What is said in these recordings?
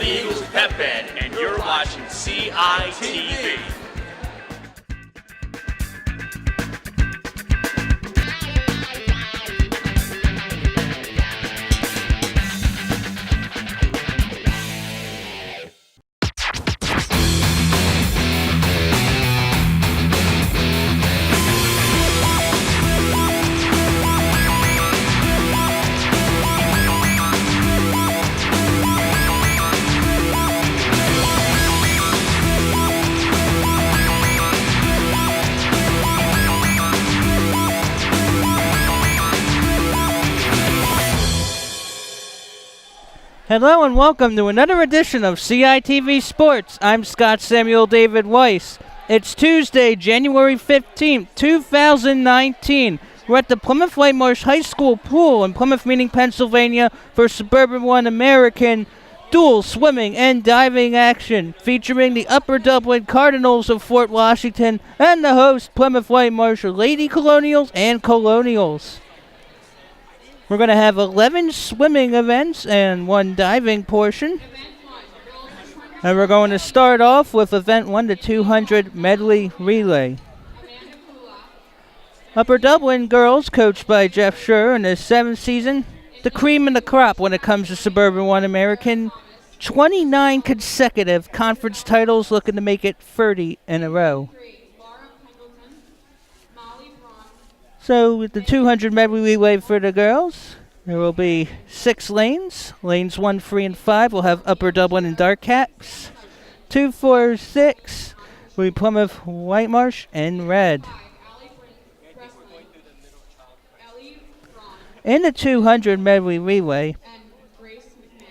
the Eagles Pep Band, and you're watching CITV. Hello and welcome to another edition of CITV Sports. I'm Scott Samuel David Weiss. It's Tuesday, January 15th, 2019. We're at the Plymouth Whitemarsh High School pool in Plymouth Meeting, Pennsylvania for Suburban One American dual swimming and diving action featuring the Upper Dublin Cardinals of Fort Washington and the host Plymouth Whitemarsh Lady Colonials and Colonials. We're going to have 11 swimming events and one diving portion. And we're going to start off with event 1, the 200 medley relay. Upper Dublin girls, coached by Jeff Schur in his 7th season, the cream in the crop when it comes to Suburban One American. 29 consecutive conference titles, looking to make it 30 in a row. So with the 200 medley relay for the girls, there will be 6 lanes. Lanes 1, 3, and 5 will have Upper Dublin and Dark Caps. 2, 4, 6 will be Plymouth Whitemarsh and Red. In the 200 medley relay,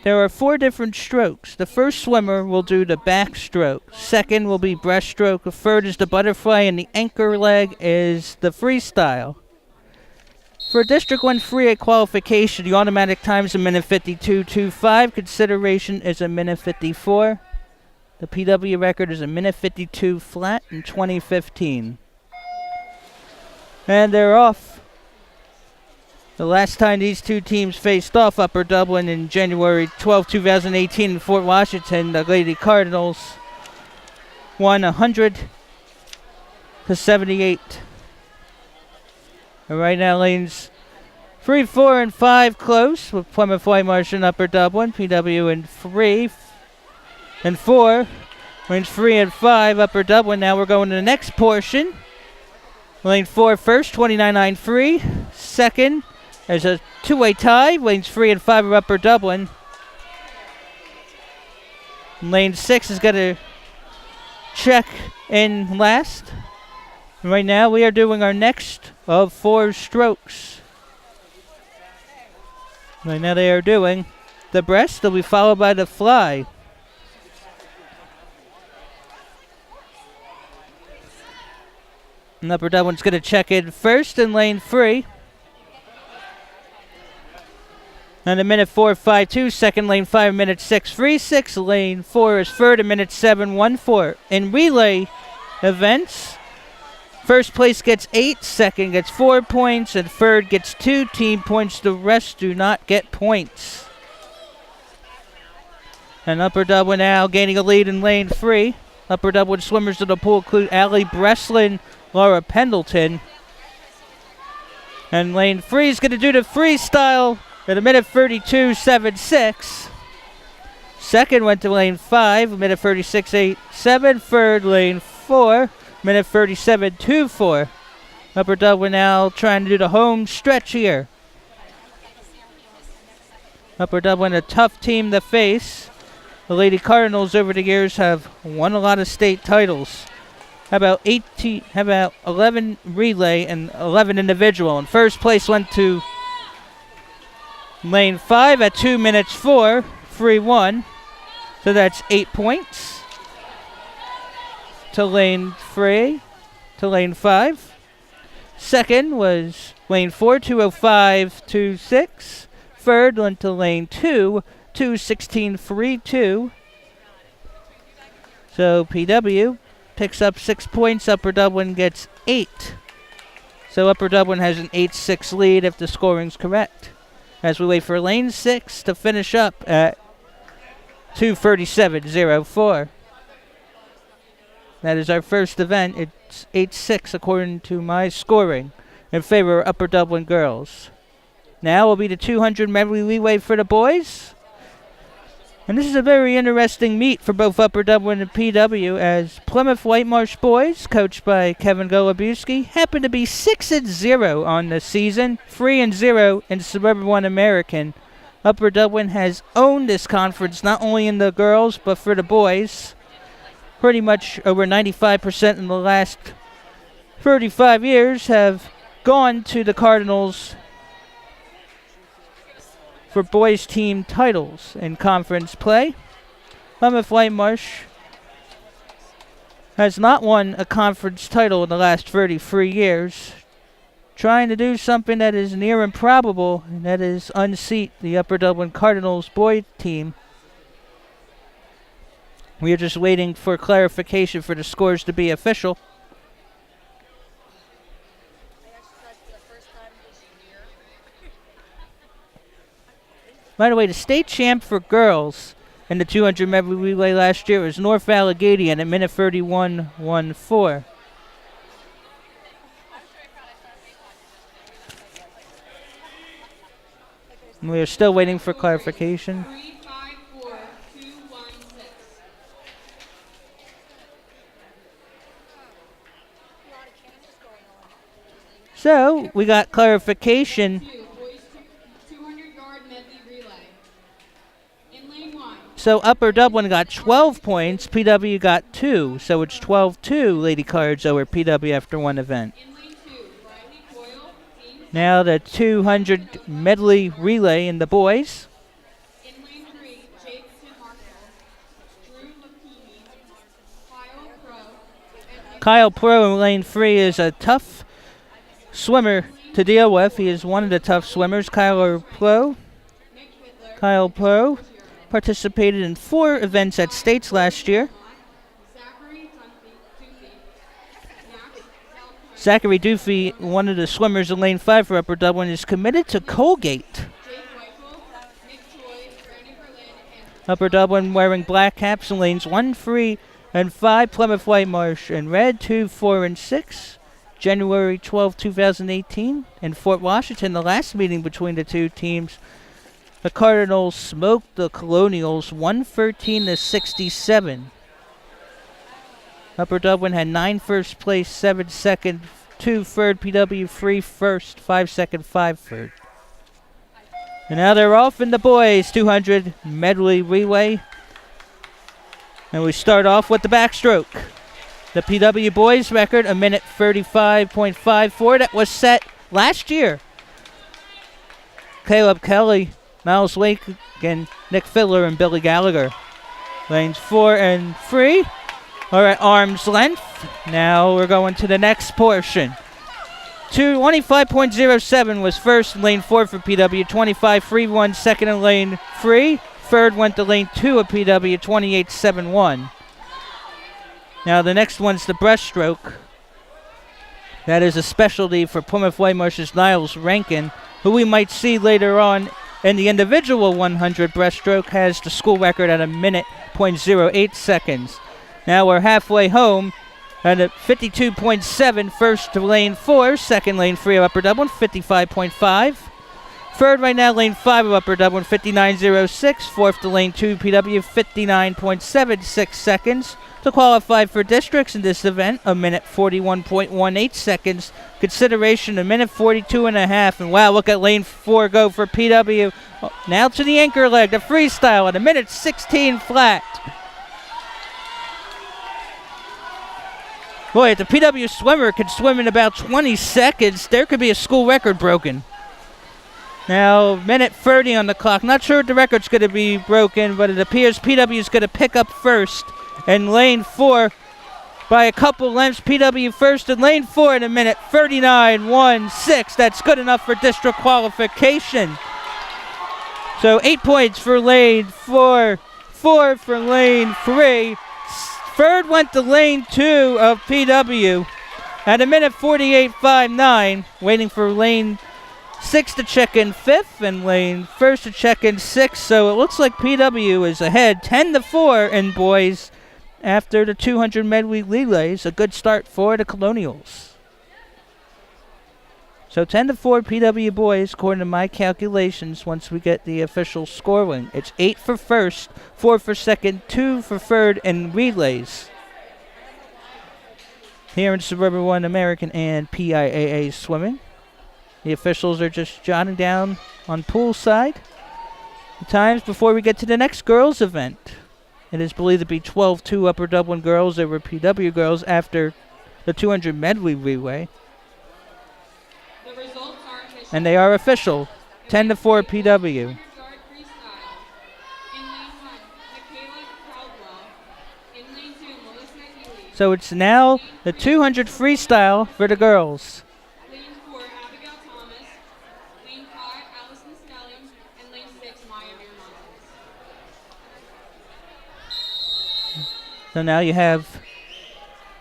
there are 4 different strokes. The first swimmer will do the backstroke. Second will be breaststroke. The third is the butterfly, and the anchor leg is the freestyle. For District 1 free at qualification, the automatic time is a minute 52.25. Consideration is a minute 54. The PW record is a minute 52 flat in 2015. And they're off. The last time these two teams faced off, Upper Dublin in January 12, 2018 in Fort Washington, the Lady Cardinals won 100-78. And right now, lanes 3, 4, and 5 close with Plymouth Whitemarsh and Upper Dublin. PW in 3 and 4. Lanes 3 and 5, Upper Dublin. Now we're going to the next portion. Lane 4 first, 29.93. Second, there's a two-way tie. Lanes 3 and 5 are Upper Dublin. Lane 6 is going to check in last. Right now, we are doing our next of 4 strokes. Right now, they are doing the breast. They'll be followed by the fly. And Upper Dublin's going to check in first in lane 3. And a minute 4.52. Second, lane 5, minute 6.36. Lane 4 is third, a minute 7.14. In relay events, first place gets 8, second gets 4 points, and third gets 2 team points. The rest do not get points. And Upper Dublin now gaining a lead in lane 3. Upper Dublin swimmers to the pool include Allie Breslin, Laura Pendleton. And lane 3 is going to do the freestyle at a minute 32.76. Second went to lane 5, a minute 36.87. Third, lane 4. Minute 37.24. Upper Dublin now trying to do the home stretch here. Upper Dublin, a tough team to face. The Lady Cardinals over the years have won a lot of state titles. How about 11 relay and 11 individual. And first place went to lane 5 at 2 minutes 4.31. So that's 8 points. To lane 3, to lane 5. Second was lane 4, 2:05.26. Third went to lane 2, 2:16.32. So PW picks up 6 points. Upper Dublin gets 8. So Upper Dublin has an 8-6 lead if the scoring's correct. As we wait for lane 6 to finish up at 2:37.04. That is our first event. It's 8-6 according to my scoring in favor of Upper Dublin girls. Now will be the 200 medley relay for the boys. And this is a very interesting meet for both Upper Dublin and PW, as Plymouth Whitemarsh boys, coached by Kevin Golubuski, happen to be 6-0 on the season, 3-0 in Suburban 1 American. Upper Dublin has owned this conference not only in the girls but for the boys. Pretty much over 95% in the last 35 years have gone to the Cardinals for boys team titles in conference play. Plymouth Whitemarsh has not won a conference title in the last 33 years, trying to do something that is near improbable, and that is unseat the Upper Dublin Cardinals boy team. We are just waiting for clarification for the scores to be official. By the way, the state champ for girls in the 200 medley relay last year was North Allegheny at a minute 31.14. We are still waiting for clarification. So, we got clarification. So, Upper Dublin got 12 points, PW got 2. So, it's 12-2 Lady Cards over PW after one event. Now, the 200 medley relay in the boys. Kyle Pro in lane 3 is a tough swimmer to deal with. He is one of the tough swimmers. Kyle Pro participated in 4 events at States last year. Zachary Doofy, one of the swimmers in lane 5 for Upper Dublin, is committed to Colgate. Upper Dublin wearing black caps in lanes 1, 3, and 5. Plymouth Whitemarsh in red, 2, 4, and 6. January 12, 2018, in Fort Washington, the last meeting between the two teams. The Cardinals smoked the Colonials 113-67. Upper Dublin had 9 first place, 7 second, 2 third, PW 3 first, 5 second, 5 third. And now they're off in the boys 200 medley relay. And we start off with the backstroke. The PW boys record, a minute 35.54. That was set last year. Caleb Kelly, Miles Lake, and Nick Fiddler and Billy Gallagher. Lanes 4 and 3 are at arm's length. Now we're going to the next portion. 25.07 was first in lane 4 for PW. 25.31 second in lane 3. Third went to lane 2 of PW. 28.71. Now the next one's the breaststroke. That is a specialty for Plymouth Whitemarsh's Niles Rankin, who we might see later on in the individual 100 breaststroke, has the school record at a minute .08 seconds. Now we're halfway home at a 52.7, first to lane 4, second lane 3 of Upper Dublin, 55.5. Third right now, lane 5 of Upper Dublin, 59.06. Fourth to lane 2, PW, 59.76 seconds. To qualify for districts in this event, a minute 41.18 seconds. Consideration, a minute 42.5. And wow, look at lane 4 go for PW. Now to the anchor leg, the freestyle at a minute 16 flat. Boy, if the PW swimmer could swim in about 20 seconds, there could be a school record broken. Now, minute 30 on the clock. Not sure if the record's going to be broken, but it appears PW is going to pick up first. And lane 4 by a couple lengths. PW first in lane 4 in a minute 39.16. That's good enough for district qualification. So 8 points for lane 4, 4 for lane 3. Third went to lane 2 of PW at a minute 48.59. Waiting for lane Six to check in fifth, and lane first to check in sixth. So it looks like PW is ahead 10-4 in boys after the 200 medley relays. A good start for the Colonials. So 10-4 PW boys, according to my calculations, once we get the official scoring. It's 8 for first, 4 for second, 2 for third, and relays. Here in Suburban 1 American and PIAA swimming. The officials are just jotting down on poolside the times before we get to the next girls event. It is believed to be 12-2 Upper Dublin girls over PW girls after the 200 medley relay. The results are official. And they are official. 10-4 PW. So it's now the 200 freestyle for the girls. Lane 4, Abigail Thomas. Lane 5, Allison Stelling. And lane 6, Maya Viramontes. So now you have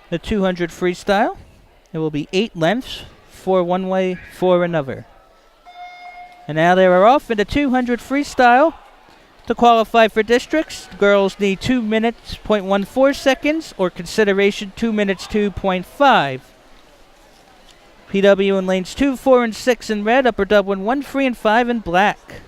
the 200 freestyle. It will be 8 lengths, 4 one way, 4 another. And now they are off into 200 freestyle. To qualify for districts, girls need 2 minutes, 0.14 seconds, or consideration 2 minutes, 2.5. PW in lanes 2, 4, and 6 in red, Upper Dublin 1, 3, and 5 in black.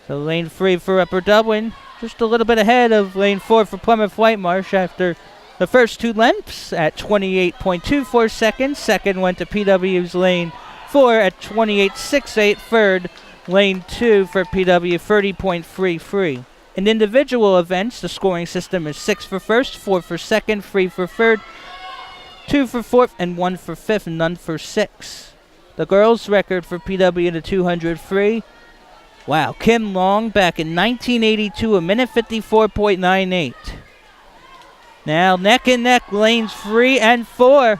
So lane 3 for Upper Dublin, just a little bit ahead of lane 4 for Plymouth Whitemarsh after the first 2 lengths at 28.24 seconds. Second went to PW's lane 4 at 28.68. Third, lane 2 for PW, 30.33. In individual events, the scoring system is 6 for first, 4 for second, 3 for third, 2 for fourth, and 1 for fifth, and none for sixth. The girls' record for PW in the 200 free. Wow, Kim Long back in 1982, a minute 54.98. Now neck and neck, lanes 3 and 4.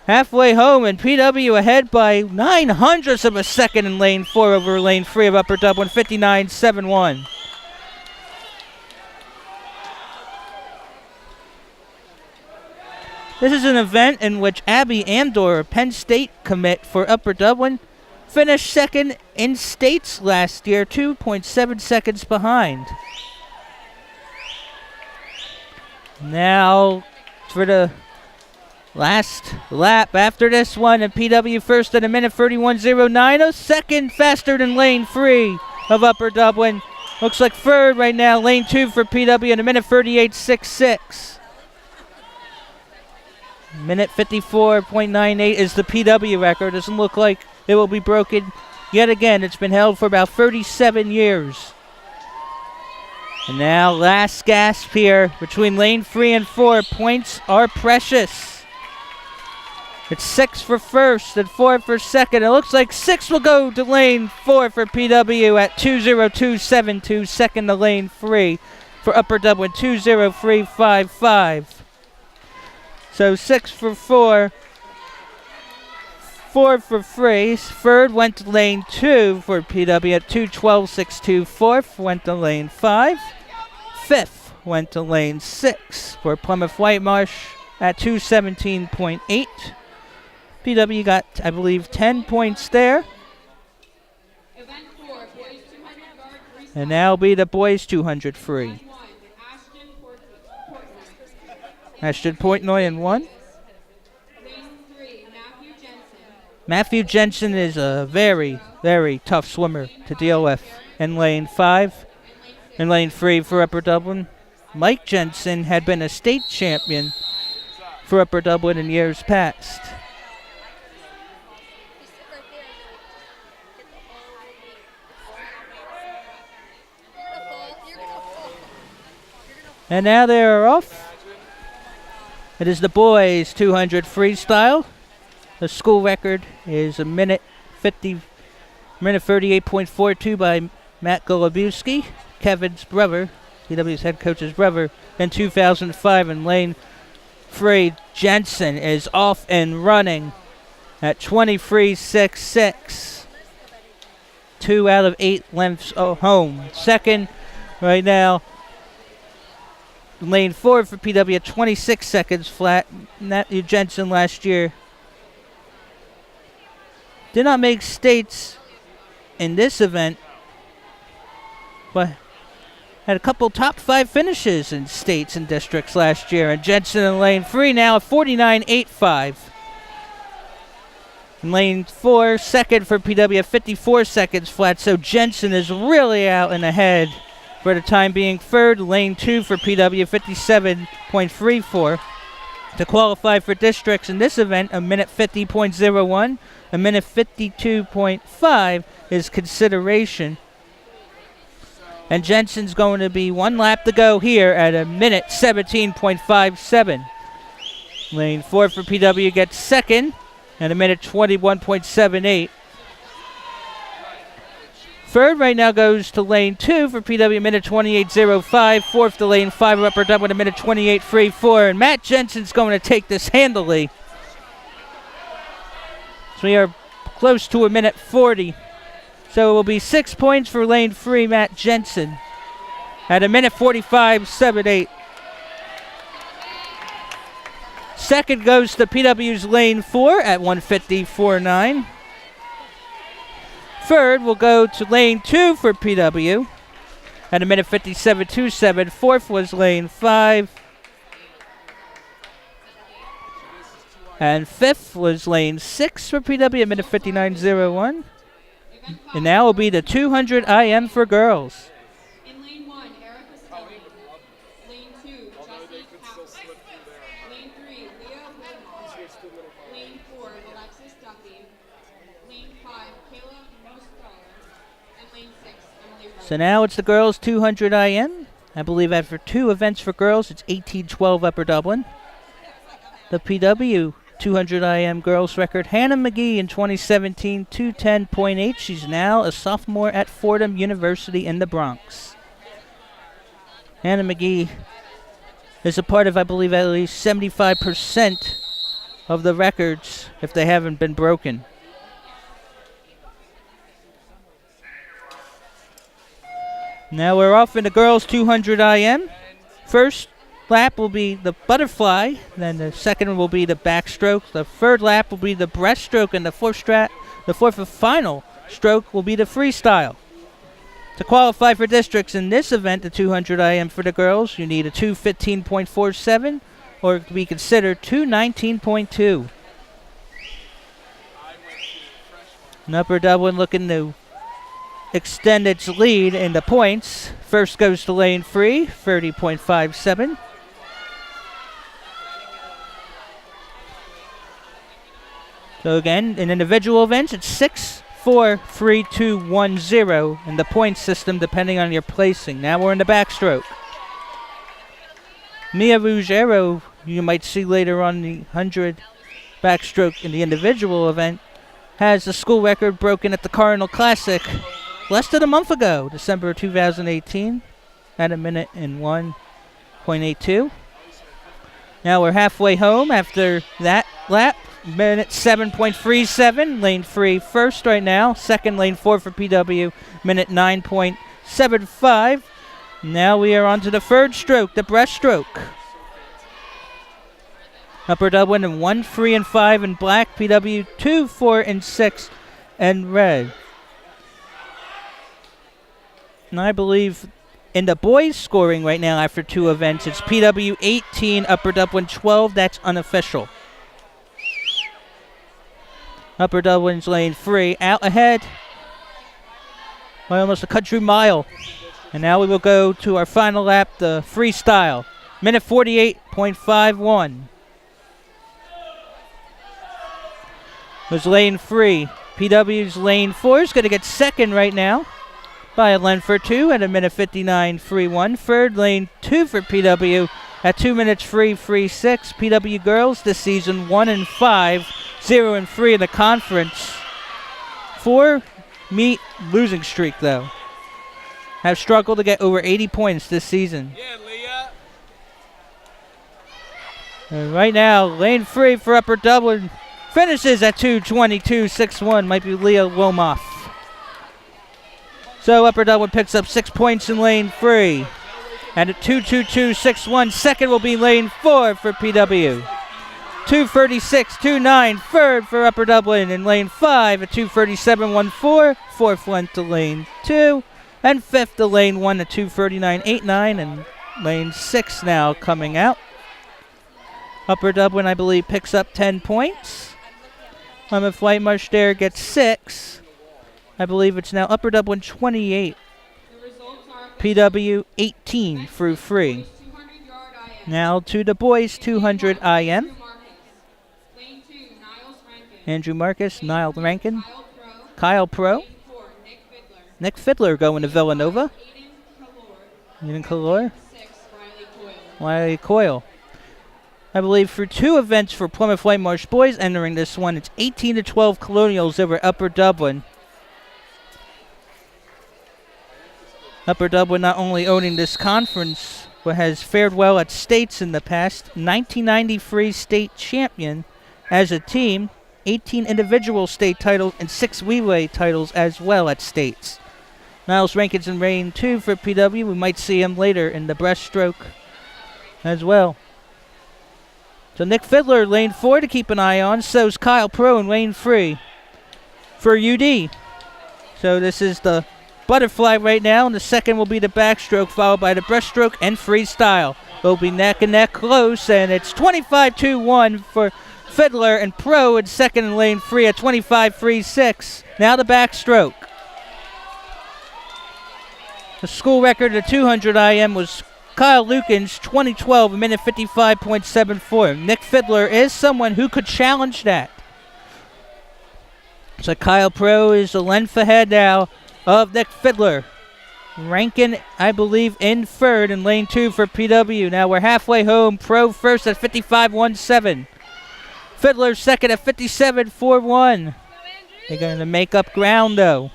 Halfway home, and PW ahead by 0.09 of a second in lane 4 over lane 3 of Upper Dublin, 59.71. This is an event in which Abby Andor, Penn State commit for Upper Dublin, finished second in states last year, 2.7 seconds behind. Now for the last lap after this one, and PW first at a minute 31.09, a second faster than lane 3 of Upper Dublin. Looks like third right now, lane 2 for PW in a minute 38.66. Minute 54.98 is the PW record. Doesn't look like it will be broken yet again. It's been held for about 37 years. And now last gasp here between lane 3 and 4. Points are precious. It's 6 for first and 4 for second. It looks like 6 will go to lane 4 for PW at 2:02.72. Second to lane 3 for Upper Dublin, 2:03.55. So 6 for 4. 4 for 3. Third went to lane 2 for PW at 2:12.62. Fourth went to lane 5. Fifth went to lane 6 for Plymouth Whitemarsh at 2:17.8. PW got, I believe, 10 points there. Event 4, boys 200 guard freestyle. And now will be the boys 200 free. Event 1, Ashton Portnoy. Ashton Portnoy in 1. Lane 3, Matthew Jensen. Matthew Jensen is a very, very tough swimmer to deal with in lane 5. In lane 3 for Upper Dublin, Mike Jensen had been a state champion for Upper Dublin in years past. And now they are off. It is the boys 200 freestyle. The school record is a minute 38.42 by Matt Golubowski, Kevin's brother, PW's head coach's brother, in 2005. And lane 3, Jensen is off and running at 23.66. 2 out of 8 lengths home. Second right now lane 4 for PW, 26 seconds flat. Natatorium Jensen last year did not make states in this event, but had a couple top 5 finishes in states and districts last year. And Jensen in lane 3 now at 49.85. In lane 4, second for PW at 54 seconds flat, so Jensen is really out and ahead for the time being. Third, lane 2 for PW, 57.34. To qualify for districts in this event, a minute 50.01, a minute 52.5 is consideration. And Jensen's going to be 1 lap to go here at a minute 17.57. Lane 4 for PW gets second at a minute 21.78. Third right now goes to lane 2 for PW, minute 28.05. Fourth to lane 5, Upper Dublin, a minute 28.34. And Matt Jensen's going to take this handily. So we are close to a minute 40. So it will be 6 points for lane 3, Matt Jensen, at a minute 45.78. Second goes to PW's lane 4 at 150.49. Third will go to lane 2 for PW at a minute 57.27. Fourth was lane 5. And fifth was lane 6 for PW at minute 59.01. And now will be the 200 IM for girls. In lane 1, Erica Stelling. Lane 2, Jesse Kaus. Lane 3, Leah Whitemarsh. Lane 4, Alexis Duffy. Lane 5, Kayla Mostaller. And lane 6, Emily Wright. So now it's the girls 200 IM. I believe after 2 events for girls, it's 18-12 Upper Dublin. The PW 200 IM girls record, Hannah McGee in 2017, 210.8. She's now a sophomore at Fordham University in the Bronx. Hannah McGee is a part of, I believe, at least 75% of the records, if they haven't been broken. Now we're off in the girls 200 IM. First lap will be the butterfly, then the second will be the backstroke, the third lap will be the breaststroke, and the fourth and final stroke will be the freestyle. To qualify for districts in this event, the 200 IM for the girls, you need a 2:15.47 or to be considered 2:19.2. And Upper Dublin looking to extend its lead in the points. First goes to lane 3, 30.57. So again, in individual events, it's 6, 4, 3, 2, 1, 0 in the point system, depending on your placing. Now we're in the backstroke. Mia Ruggiero, you might see later on the 100 backstroke in the individual event, has the school record broken at the Cardinal Classic less than a month ago, December 2018, at a minute and 1.82. Now we're halfway home after that lap. Minute 7.37, lane 3 first right now. Second, lane 4 for PW, minute 9.75. Now we are on to the third stroke, the breaststroke. Upper Dublin in 1, 3, and 5 in black. PW 2, 4, and 6 in red. And I believe in the boys scoring right now after 2 events, it's PW 18, Upper Dublin 12. That's unofficial. Upper Dublin's lane 3 out ahead by almost a country mile. And now we will go to our final lap, the freestyle. Minute 48.51. Was lane 3. PW's lane 4 is going to get second right now by a length for 2 at a minute 59.31. Third, lane 2 for PW at 2 minutes 3.36. PW girls this season 1-5, 0-3 in the conference. 4-meet losing streak though. Have struggled to get over 80 points this season. Yeah, Leah. And right now, lane 3 for Upper Dublin finishes at 2:22.61. Might be Leah Wilmoth. So Upper Dublin picks up 6 points in lane 3. And at 2:22.61, second will be lane 4 for PW. 2:36.29, third for Upper Dublin in lane 5 at 2:37.14. Fourth went to lane 2. And fifth to lane 1 at 2:39.89. And lane 6 now coming out. Upper Dublin, I believe, picks up 10 points. Plymouth Whitemarsh there gets 6. I believe it's now Upper Dublin 28. PW 18 through 3. Now to the boys 200 IM. Andrew Marcus, Niall Rankin, Kyle Pro, Nick Fiddler going to Villanova, Aiden Kalor, Wiley Coyle. I believe for 2 events for Plymouth Whitemarsh boys entering this one, it's 18-12 Colonials over Upper Dublin. Upper Dublin not only owning this conference, but has fared well at states in the past. 1993 state champion as a team, 18 individual state titles, and 6 relay titles as well at states. Niles Rankins in lane 2 for PW. We might see him later in the breaststroke as well. So Nick Fiddler, lane 4 to keep an eye on. So's Kyle Pro in lane 3 for UD. So this is the butterfly right now, and the second will be the backstroke, followed by the breaststroke and freestyle. They'll be neck and neck close, and it's 25-2-1 for Fiddler and Pro in second in lane 3 at 25-3-6. Now the backstroke. The school record of 200 IM was Kyle Lukens, 2012, a minute 55.74. Nick Fiddler is someone who could challenge that. So Kyle Pro is a length ahead now of Nick Fiddler. Rankin, I believe, in third in lane 2 for PW. Now we're halfway home. Pro first at 55.17. Fiddler second at 57.41. They're going to make up ground, though.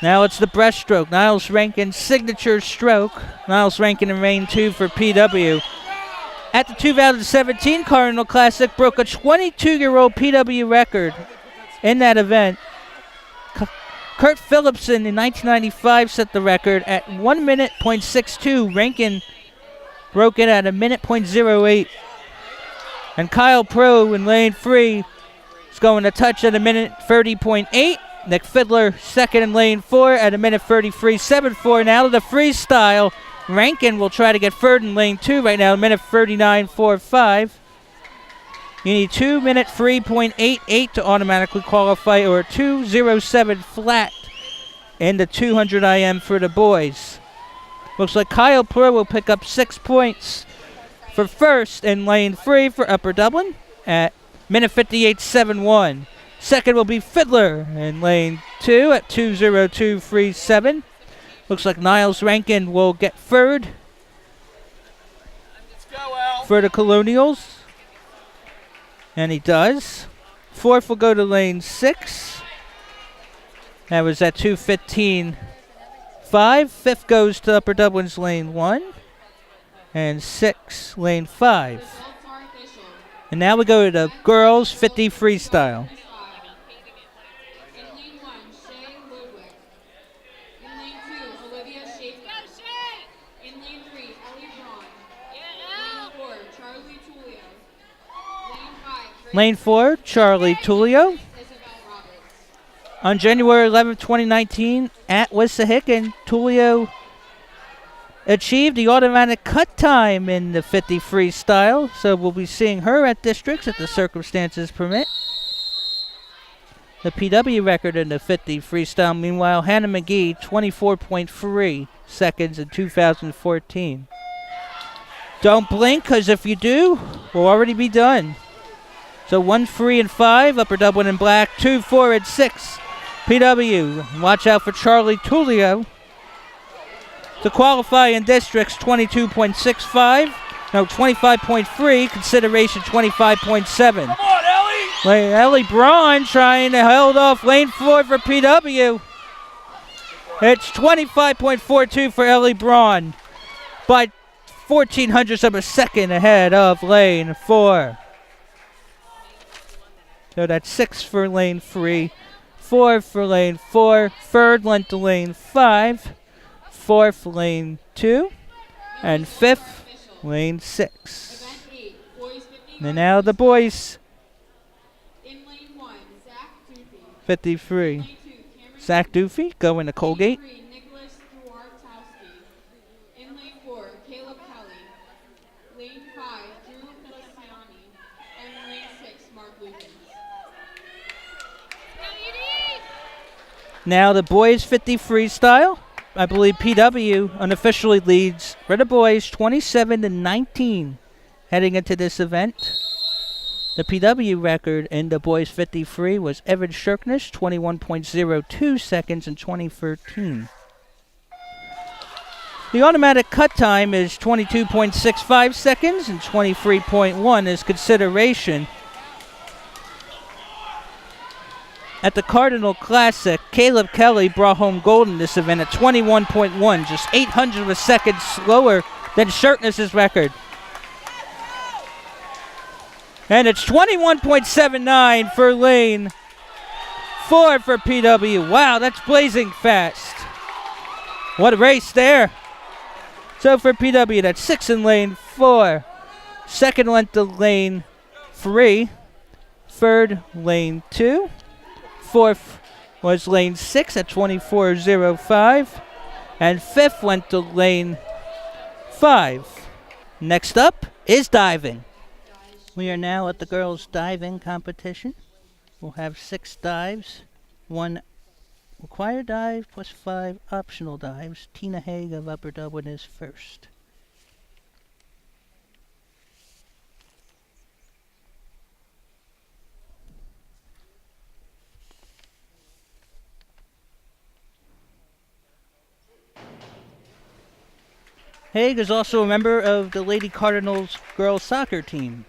Now it's the breaststroke. Niles Rankin, signature stroke. Niles Rankin in lane 2 for PW. At the 2017 Cardinal Classic, broke a 22-year-old PW record in that event. Kurt Phillipson in 1995 set the record at 1 minute .62. Rankin broke it at a minute .08. And Kyle Pro in lane 3 is going to touch at a minute 30.8. Nick Fiddler second in lane 4 at a minute 33.74. Now to the freestyle. Rankin will try to get third in lane 2 right now, a minute 39.45. You need 2 minute 3.88 to automatically qualify, or 2:07 flat in the 200 IM for the boys. Looks like Kyle Pro will pick up 6 points for first in lane 3 for Upper Dublin at minute 58.71. Second will be Fiddler in lane 2 at 2:02.37. Looks like Niles Rankin will get third for the Colonials. And he does. Fourth will go to lane 6. That was at 2:15.5. Fifth goes to Upper Dublin's lane 1. And 6, lane 5. And now we go to the girls 50 freestyle. Lane 4, Charlie Tullio. On January 11, 2019, at Wissahickon, Tullio achieved the automatic cut time in the 50 freestyle, so we'll be seeing her at districts if the circumstances permit. The PW record in the 50 freestyle, meanwhile, Hannah McGee, 24.3 seconds in 2014. Don't blink, because if you do, we'll already be done. So 1, 3, and 5, Upper Dublin in black. 2, 4, and 6, PW. Watch out for Charlie Tullio. To qualify in districts, 22.65. No, 25.3. Consideration 25.7. Come on, Ellie! Ellie Braun trying to hold off lane 4 for PW. It's 25.42 for Ellie Braun, by 0.14 of a second ahead of lane 4. So that's 6 for lane 3, 4 for lane 4, third went to lane 5, fourth, lane 2, and fifth, lane 6. Event 8, boys 50 And now the boys, In lane 1, Zach Duthie. 53. Lane 2, Cameron Zach Doofy going to Colgate. 83, Nicholas Duartowski. In lane 4, Caleb Kelly. Lane 5, Drew Feliciani. And lane 6, Mark Lukens. Now the boys 50 freestyle. I believe PW unofficially leads for the boys 27-19 heading into this event. The PW record in the boys 53 was Evan Shirknish, 21.02 seconds in 2013. The automatic cut time is 22.65 seconds and 23.1 is consideration. At the Cardinal Classic, Caleb Kelly brought home gold in this event at 21.1, just 800 of a second slower than Shirknish's record. And it's 21.79 for lane 4 for PW. Wow, that's blazing fast. What a race there. So for PW, that's 6 in lane 4. Second went to lane 3. Third, lane 2. Fourth was lane 6 at 24.05. And fifth went to lane 5. Next up is diving. We are now at the girls' diving competition. We'll have 6 dives, 1 required dive plus 5 optional dives. Tina Haig of Upper Dublin is first. Haig is also a member of the Lady Cardinals girls soccer team.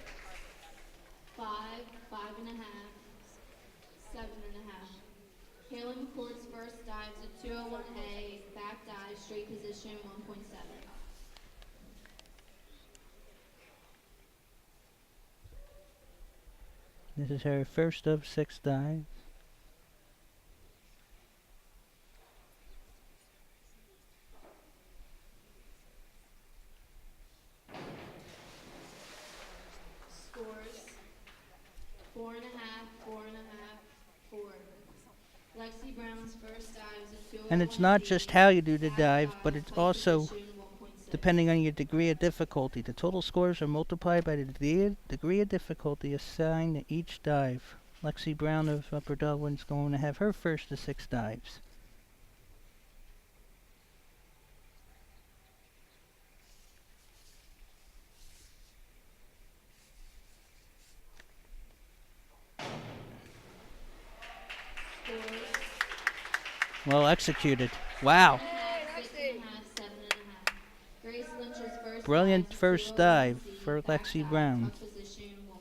5, 5.5, 7.5. Kayla McCord's first dives at 201A, back dive, straight position 1.7. This is her first of 6 dives. Scores 4.5, 4.5, 4. Lexi Brown's first dives at 201A. And it's not just how you do the dive, but it's also depending on your degree of difficulty. The total scores are multiplied by the degree of difficulty assigned to each dive. Lexi Brown of Upper Dublin is going to have her first of 6 dives. Scores Well executed. Wow. 6.5, 7.5. Grace Lynch's first Brilliant dives at first dive 201C, for back Lexi dive, Brown. front position 1.5.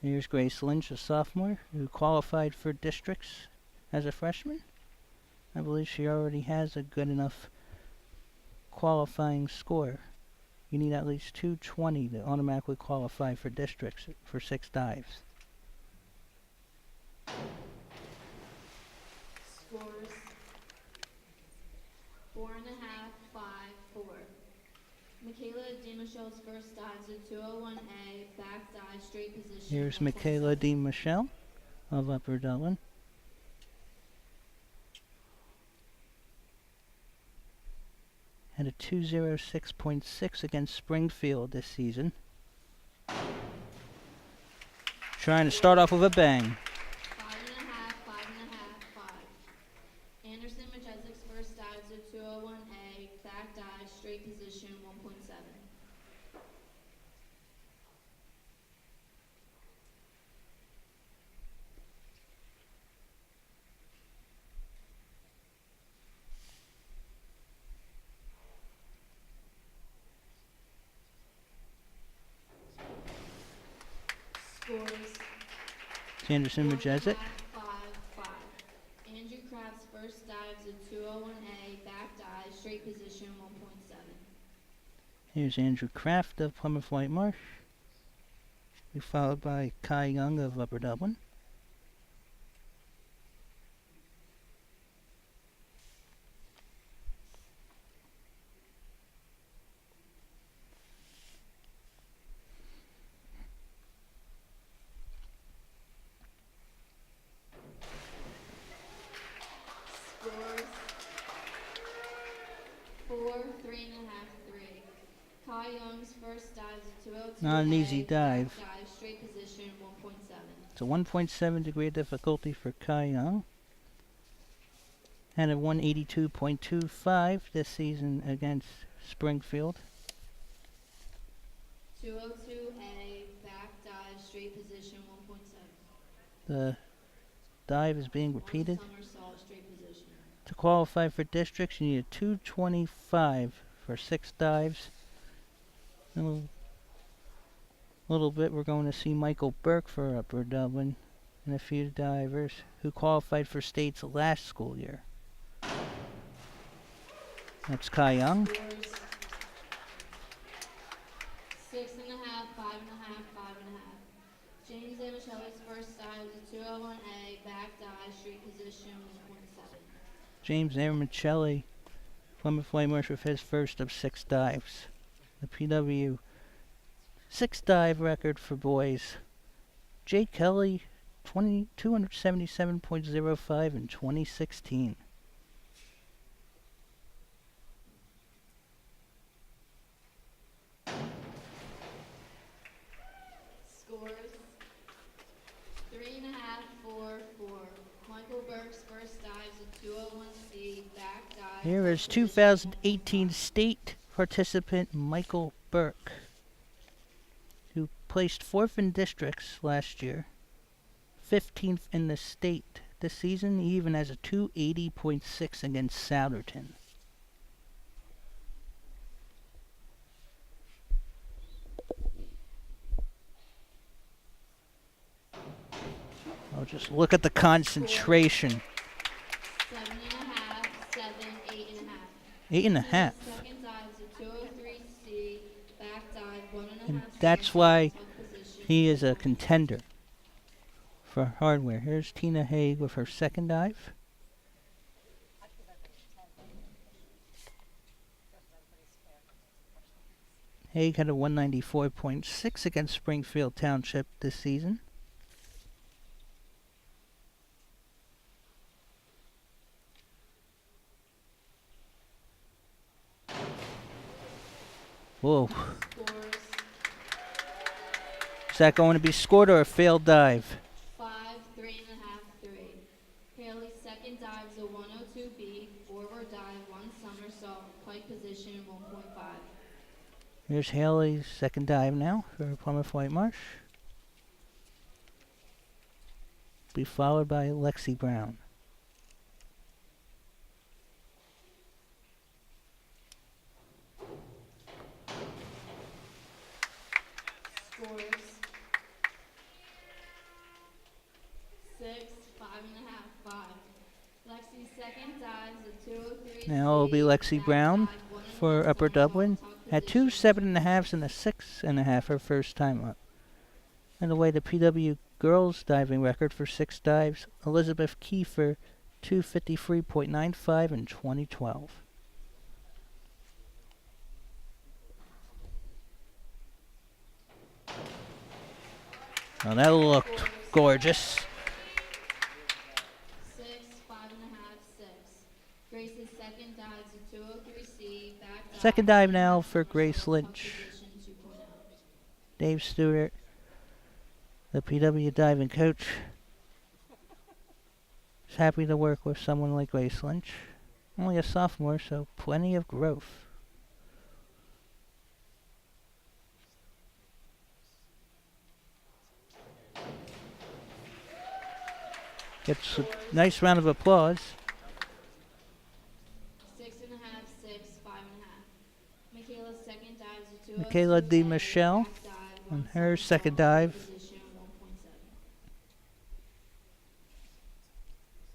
Here's Grace Lynch, a sophomore, who qualified for districts as a freshman. I believe she already has a good enough qualifying score. You need at least 220 to automatically qualify for districts for 6 dives. Scores 4.5, 5, 4. Michaela DiMichelle's first dives at 201A, back dive, straight position. Here's 1.7. Michaela D. Michelle of Upper Dublin. Had a 206.6 against Springfield this season. Trying to start off with a bang. 5.5, 5.5, 5. Anderson Majezic's first dives at 201A, back dive, straight position 1.7. Scores Anderson 4.5, Majezic. 5, 5. Andrew Kraft's first dives at 201A, back dive, straight position 1.7. Here's Andrew Kraft of Plymouth Whitemarsh. Be followed by Kai Young of Upper Dublin. Scores 4, 3 and a half, 3. Kai Young's first dive is a 202. Not an easy dive. Back dive, straight position, 1.7. It's a 1.7 degree difficulty for Kai Young. Had a 182.25 this season against Springfield. 202A, back dive, straight position, 1.7. The dive is being repeated. One somersault, straight position. To qualify for districts, you need a 225 for 6 dives. In a little bit, we're going to see Michael Burke for Upper Dublin and a few divers who qualified for states last school year. That's Kai Young. Scores 6 and a half, 5 and a half, 5 and a half. James A. Michelle's first dive is a 201A, back dive, straight position, 1.7. James Michelli, Plymouth Whitemarsh with his first of 6 dives. The PW 6 dive record for boys. Jake Kelly, 277.05 in 2016. Scores 3 and a half, 4, 4. Michael Burke's first dive is a 201C, back dive. Here is 2018 state participant Michael Burke, who placed 4th in districts last year, 15th in the state this season. He even has a 280.6 against Souderton. Oh, just look at the concentration. 7 and a half, 7, 8 and a half. 8.5. Second dive is a 203C, back dive, 1.5. And that's why tuck position. he is a contender for hardware. Here's Tina Haig with her second dive. Haig had a 194.6 against Springfield Township this season. Whoa. Scores Is that going to be scored or a failed dive? 5, 3 and a half, 3. Haley's second dive is a 102B, forward dive, 1 somersault, pike position, 1.5. Here's Haley's second dive now for Plymouth Whitemarsh. Be followed by Lexi Brown. Scores 6, 5 and a half, 5. Lexi's second dive is a 203. Now it'll be Lexi Brown for Upper Dublin. Had 2 7.5s and a 6.5 her first time up. And away the PW girls diving record for 6 dives, Elizabeth Kiefer, 253.95 in 2012. Now that looked gorgeous. 6, 5 and a half, 6. Grace's second dive is a 203C, back dive. Second dive now for Grace tuck Lynch. position, 2.0. Dave Stewart, the PW diving coach, is happy to work with someone like Grace Lynch. Only a sophomore, so plenty of growth. Gets a nice round of applause. 6 and a half, 6, 5 and a half. Michaela's second dive is a 202A, Michaela D. Michelle back dive, on 1 her somersault, second pike dive. position,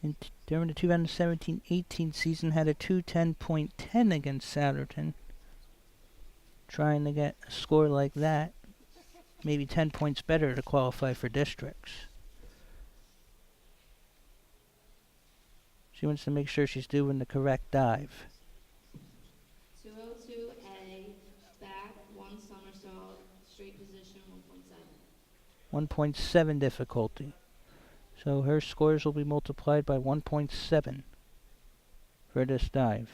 1.7. During the 2017-18 season, had a 210.10 against Souderton. Trying to get a score like that, maybe 10 points better to qualify for districts. She wants to make sure she's doing the correct dive. 202A, back, 1 somersault, straight position, 1.7. 1.7 difficulty. So her scores will be multiplied by 1.7. for this dive.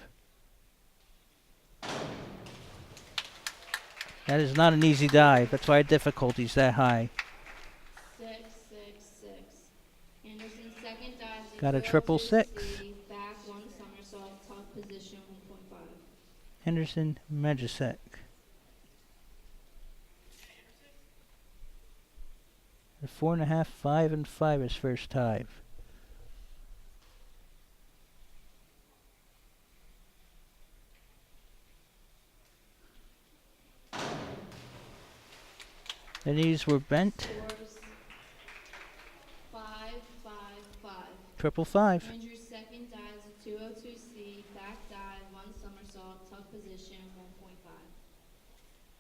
That is not an easy dive. That's why difficulty's that high. 666. Anderson's second dive is Got a triple six. back one somersault, tuck position 1.5. Henderson Majacek. A 4.5, 5, and 5 his first dive. The knees were bent. Scores 5, 5, 5. Triple 5. Andrew's second dive is a 202C, back dive, one somersault, tuck position 1.5.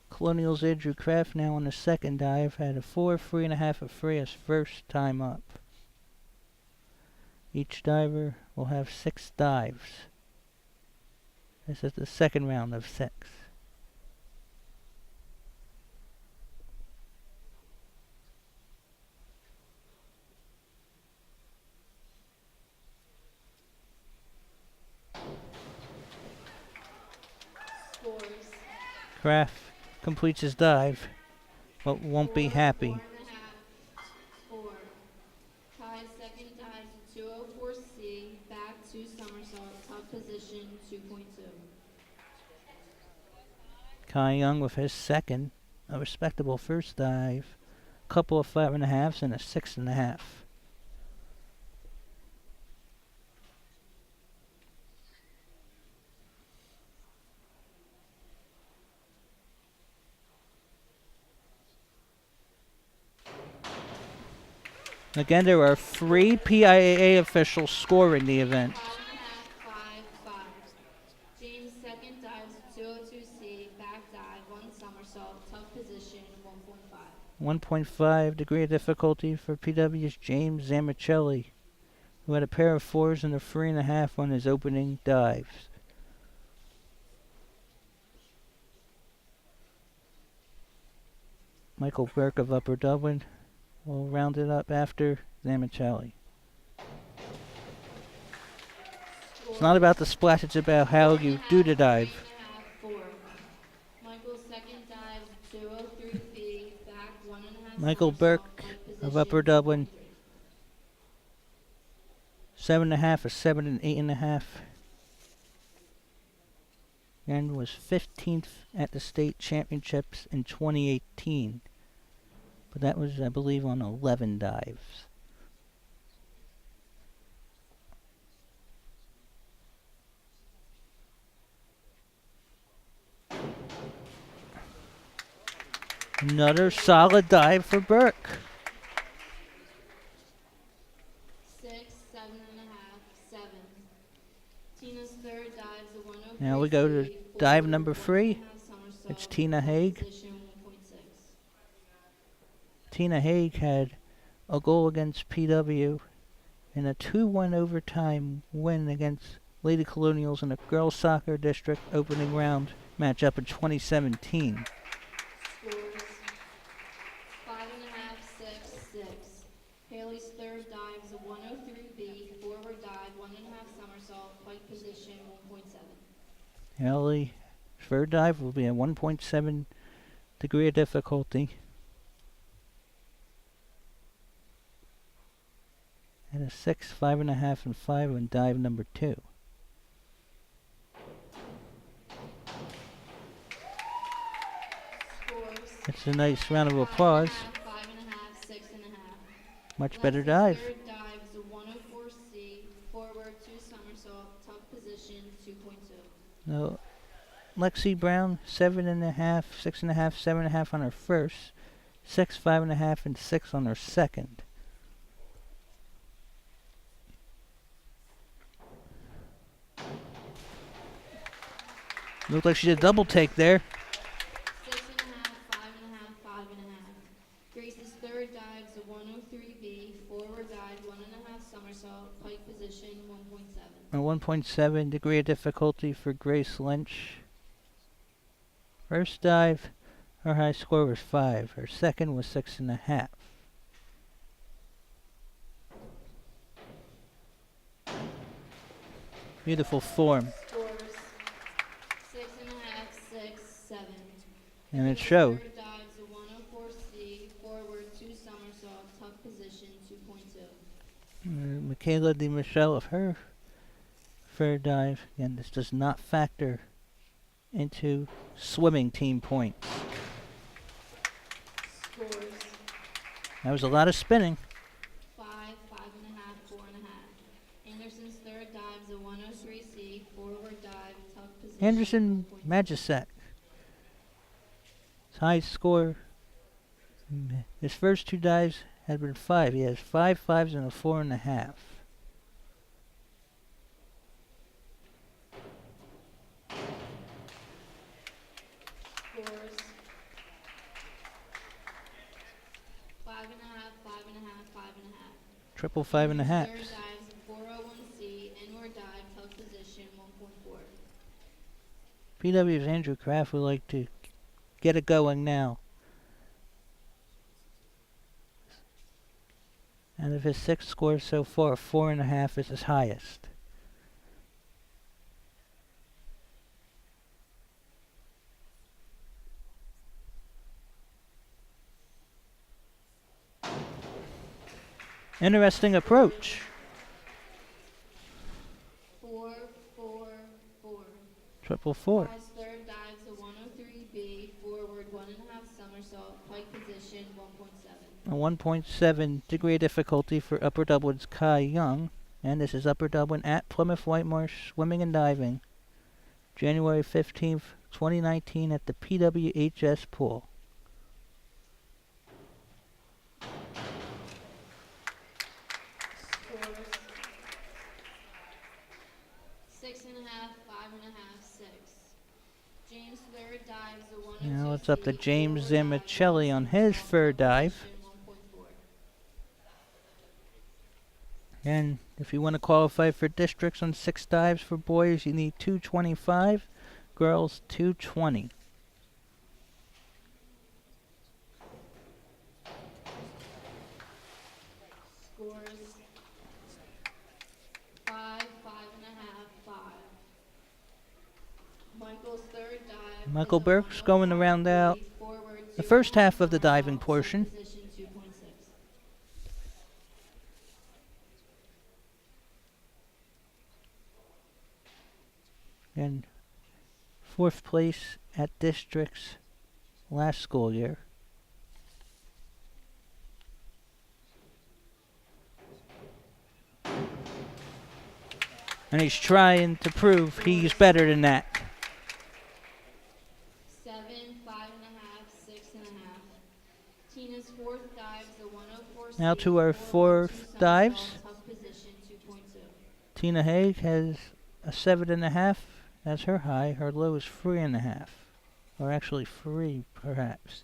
Colonials Andrew Kraft now on the second dive had a 4, 3.5 of free his first time up. Each diver will have 6 dives. This is the second round of 6. Scores Kraft completes his dive, but won't be happy. 4.5, 4. Kai's second dive is a 204C, back 2 somersault, tuck position 2.2. Kai Young with his second, a respectable first dive, couple of 5.5s and a 6.5. Again, there are 3 PIAA officials scoring the event. 5.5, 5, 5. James' second dive is a 202C, back dive, one somersault, tuck position 1.5. 1.5 degree of difficulty for PW's James Zamicelli, who had a pair of 4s and a 3.5 on his opening dives. Michael Burke of Upper Dublin will round it up after Zamicelli. It's not about the splash, it's about how you do the dive. 3.5, 4. Michael's second dive is a 203B, back 1.5 Michael somersault, Burke tuck of position Upper Dublin. 2.3. 7.5, a 7 and 8.5. And was 15th at the state championships in 2018. But that was, I believe, on 11 dives. Another solid dive for Burke. 6, 7.5, 7. Tina's third dive is a 103C. Now we go to dive number 3. It's Tina Haig. Position 1.6. Tina Haig had a goal against PW in a 2-1 overtime win against Lady Colonials in a girls soccer district opening round matchup in 2017. Scores 5.5, 6, 6. Haley's third dive is a 103B, forward dive, 1.5 somersault, pike position 1.7. Haley's third dive will be a 1.7 degree of difficulty. And a 6, 5.5, and 5 on dive number 2. Scores It's a nice round of applause. 5.5, 6.5. Much better Lexi's dive. third dive is a 104C, forward 2 somersault, tuck position 2.2. No, Lexi Brown, 7.5, 6.5, 7.5 on her first, 6, 5.5, and 6 on her second. Looked like she did a double take there. 6.5, 5.5, 5.5. Grace's third dive is a 103B, forward dive, 1.5 somersault, pike position 1.7. A 1.7 degree of difficulty for Grace Lynch. First dive, her high score was 5. Her second was 6.5. Beautiful form. Scores 6.5, 6, 7. And it showed. Third dives a 104C, forward 2 somersault, tuck position 2.2. Michaela de Michel of her fair dive. Again, this does not factor into swimming team points. Scores That was a lot of spinning. 5, 5.5, 4.5. Anderson's third dives a 103C, forward dive, tuck position. Anderson 1.2. Majestec. His high score. His first 2 dives had been 5. He has 5 5s and a 4.5. Scores 5.5, 5.5, 5.5. Triple 5.5s. Third dives a 401C, inward dive, tuck position 1.4. PW's Andrew Kraft would like to get it going now. And of his 6 scores so far, 4.5 is his highest. Interesting approach. 4, 4, 4. Triple 4. Guy's third dives a 103B, forward 1.5 somersault, pike position 1.7. A 1.7 degree difficulty for Upper Dublin's Kai Young. And this is Upper Dublin at Plymouth Whitemarsh Swimming and Diving. January 15th, 2019 at the PWHS pool. Scores 6.5, 5.5, 6. James third dives a 102C. Now it's up to James Zamicelli on his third dive. 1.4. And if you want to qualify for districts on 6 dives for boys, you need 225, girls 220. Scores 5, 5.5, 5. Michael's third dive. Michael is a Burke's going to round out 105, forward the 2 first half of the somersault, diving tuck portion. Position 2.6. And 4th place at districts last school year. And he's trying to prove he's better than that. 7, 5.5, 6.5. Tina's fourth dives a 104C. Now to our forward 2 4th dives. somersault, tuck position 2.2. Tina Haig has a 7.5. That's her high. Her low is 3.5. Or actually 3, perhaps.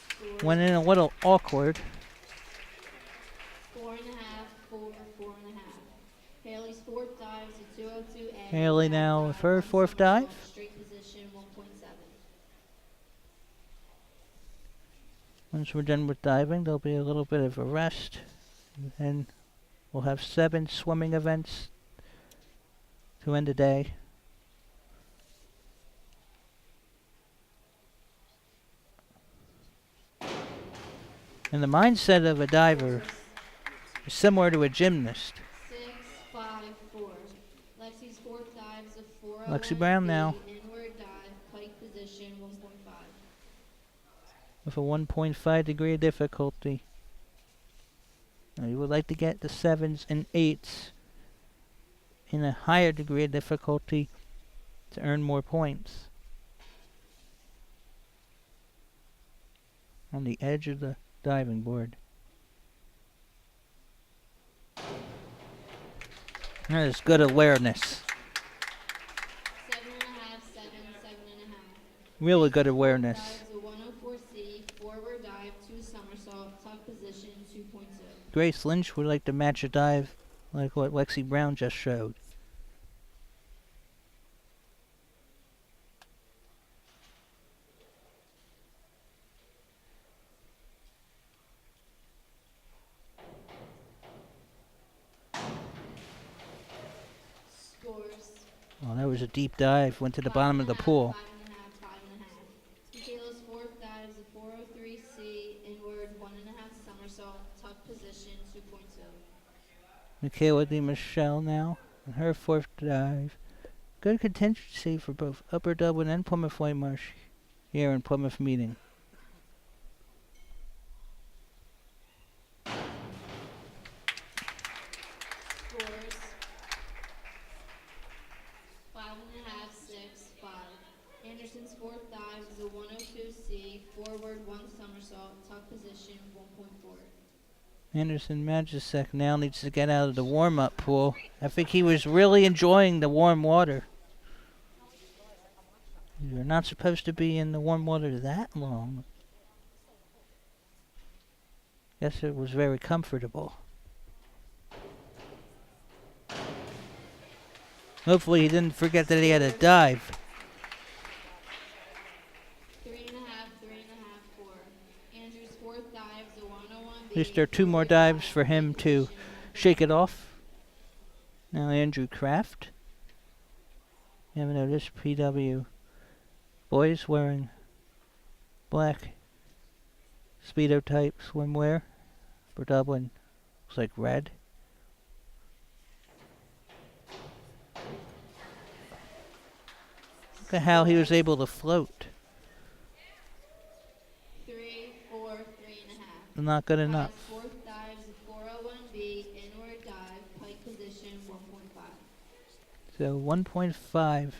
Scores Went in a little awkward. 4.5, 4, 4.5. Haley's fourth dives a 202A. Haley now with her 4th dive. Straight position 1.7. Once we're done with diving, there'll be a little bit of a rest. And then we'll have 7 swimming events to end the day. And the mindset of a diver is similar to a gymnast. 6, 5, 4. Lexi's fourth dives a 401B. Lexi Brown now. Inward dive, pike position 1.5. With a 1.5 degree of difficulty. Now you would like to get the 7s and 8s in a higher degree of difficulty to earn more points. On the edge of the diving board. That is good awareness. 7.5, 7, 7.5. Really good awareness. Dives a 104C, forward dive, 2 somersault, tuck position 2.2. Grace Lynch would like to match a dive like what Lexi Brown just showed. Oh, that was a deep dive. Went to the bottom of the pool. 5.5. Michaela's fourth dive is a 403C inward 1.5 somersault, tuck position 2.2. Michaela Di Michelle now on her fourth dive. Good contingency for both Upper Dublin and Plymouth Whitemarsh here in Plymouth meeting. Scores 5.5, 6, 5. Anderson's fourth dive is a 102C, forward 1 somersault, tuck position 1.4. Anderson Majicek now needs to get out of the warm-up pool. I think he was really enjoying the warm water. You're not supposed to be in the warm water that long. Guess it was very comfortable. Hopefully he didn't forget that he had a dive. 3.5, 3.5, 4. Andrew's fourth dive is a 101B. At least there are 2 more dives for him to shake it off. Now Andrew Kraft. You haven't noticed PW boys wearing black Speedo type swimwear. For Dublin, looks like red. Look at how he was able to float. 3, 4, 3.5. Not good enough. Kyle's fourth dive is a 401B inward dive, pike position 1.5. So 1.5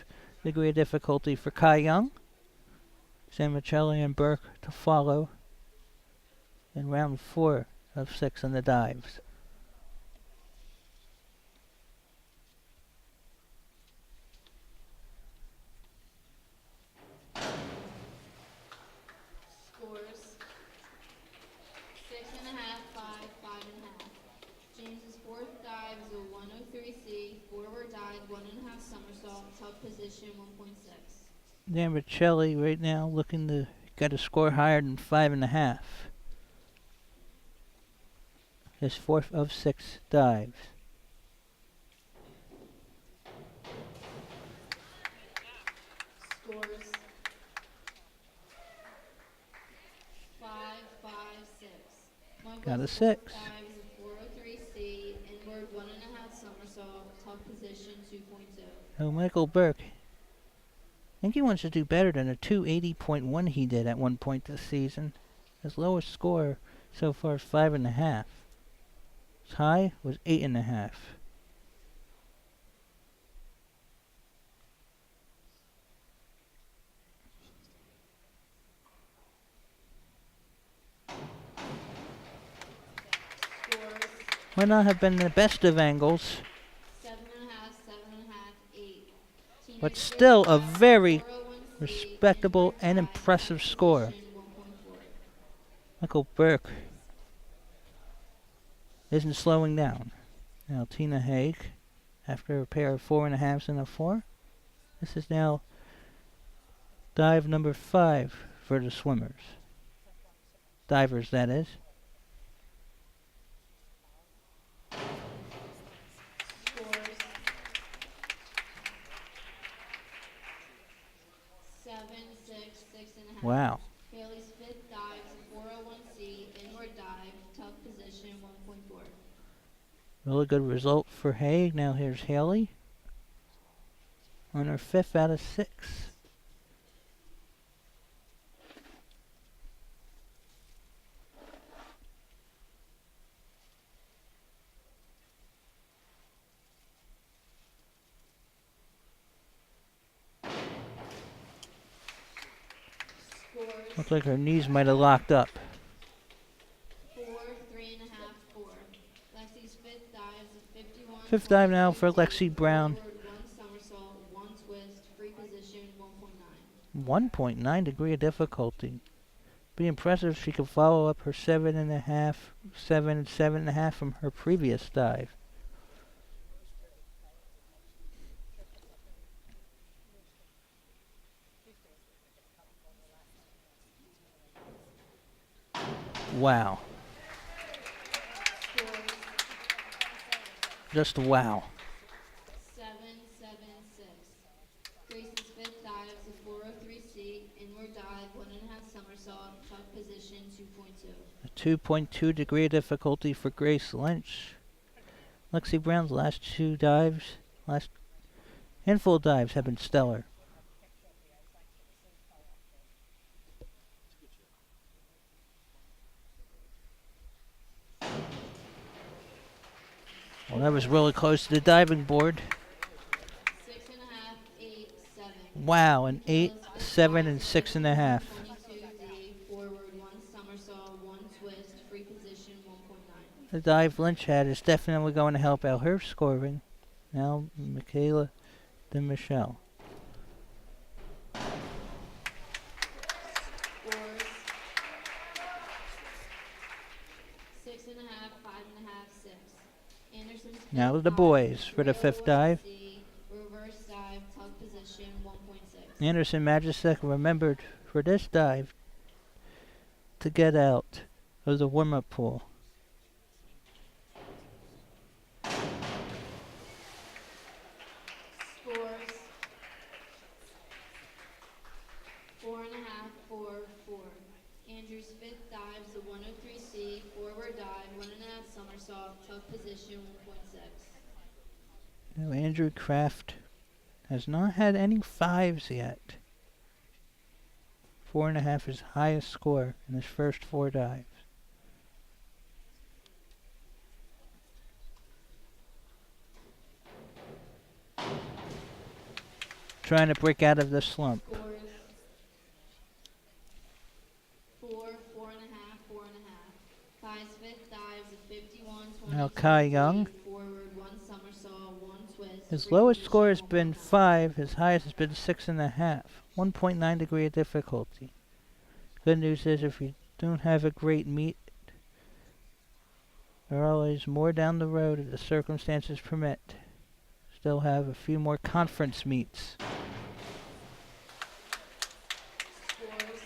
degree of difficulty for Kai Young. San Michelli and Burke to follow in round 4 of 6 on the dives. Scores 6.5, 5, 5.5. James's fourth dive is a 103C, forward dive 1.5 somersault, tuck position 1.6. Dan Michelli right now looking to get a score higher than 5.5. His 4th of 6 dives. Scores 5, 5, 6. Got a Michael's 6. fourth dive is a 403C, inward 1.5 somersault, tuck position 2.2. Oh, Michael Burke. I think he wants to do better than a 280.1 he did at one point this season. His lowest score so far is 5.5. His high was 8.5. Scores Might not have been the best of angles, 7.5, 7.5, 8. but Teenage still a fifth dive, very 401C, respectable inward and dive, impressive pike score. position 1.4. Michael Burke isn't slowing down. Now Tina Haig, after a pair of 4.5s and a 4. This is now dive number 5 for the swimmers. Divers, that is. Scores 7, 6, 6.5. Wow. Haley's fifth dive is a 401C, inward dive, tuck position 1.4. Really good result for Haig. Now here's Haley on her 5th out of 6. Scores Looks like her knees might have locked up. 4, 3.5, 4. Lexi's fifth dive is a 51. 5th dive now for Lexi Brown. Forward 1 somersault, 1 twist, free position 1.9. 1.9 degree of difficulty. Be impressive if she could follow up her 7.5, 7, 7.5 from her previous dive. Wow. Scores Just wow. 7, 7, 6. position 2.2. A 2.2 degree difficulty for Grace Lynch. Lexi Brown's last two dives, last handful of dives have been stellar. Well, that was really close to the diving board. 6.5, 8, 7. Wow, an 8, 7, and 6.5. 22D, forward, 1 somersault, 1 twist, free position 1.9. The dive Lynch had is definitely going to help out her scoring. Now, Michaela, then Michelle. Scores 6.5, 5.5, 6. Anderson's Now fifth the dive, boys for the 5th dive. C, reverse dive, tuck position 1.6. Anderson Majestic remembered for this dive to get out of the warm-up pool. Scores 4.5, 4, 4. Andrew's fifth dive is a 103C, forward dive, 1.5 somersault, tuck position 1.6. Now Andrew Kraft has not had any 5s yet. 4.5 is highest score in his first 4 dives. Trying to break out of the slump. Scores 4, 4.5, 4.5. Kai's fifth dive is a 51, 22. Now Kai Young. Forward, 1 somersault, 1 twist. His free lowest position score has been 1.9. 5. His highest has been 6.5. 1.9 degree of difficulty. Good news is if you don't have a great meet, there are always more down the road if the circumstances permit. Still have a few more conference meets. Scores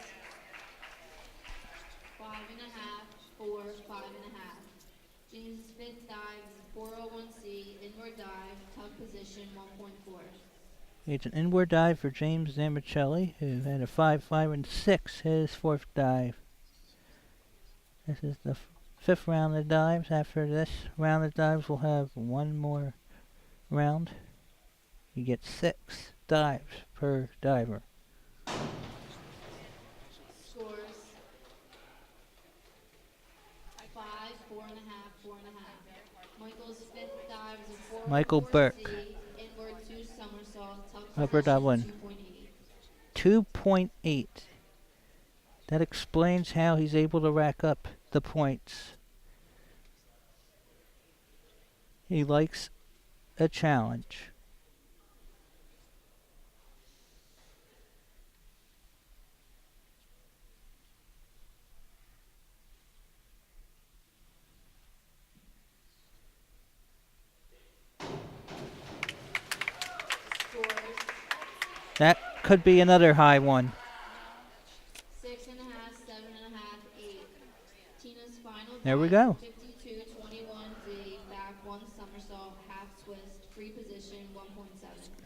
5.5, 4, 5.5. James's fifth dive is a 401C, inward dive, tuck position 1.4. It's an inward dive for James Zamicelli, who had a 5, 5, and 6 his 4th dive. This is the 5th round of dives. After this round of dives, we'll have one more round. You get 6 dives per diver. Scores 5, 4.5, 4.5. Michael's fifth dive is a 4. Michael Burke. Inward 2 somersault, tuck Upper position Dublin. 2.8. 2.8. That explains how he's able to rack up the points. He likes a challenge. Scores That could be another high one. 6.5, 7.5, 8. Tina's final There we dive, go. 52, 21D, back 1 somersault, half twist, free position 1.7.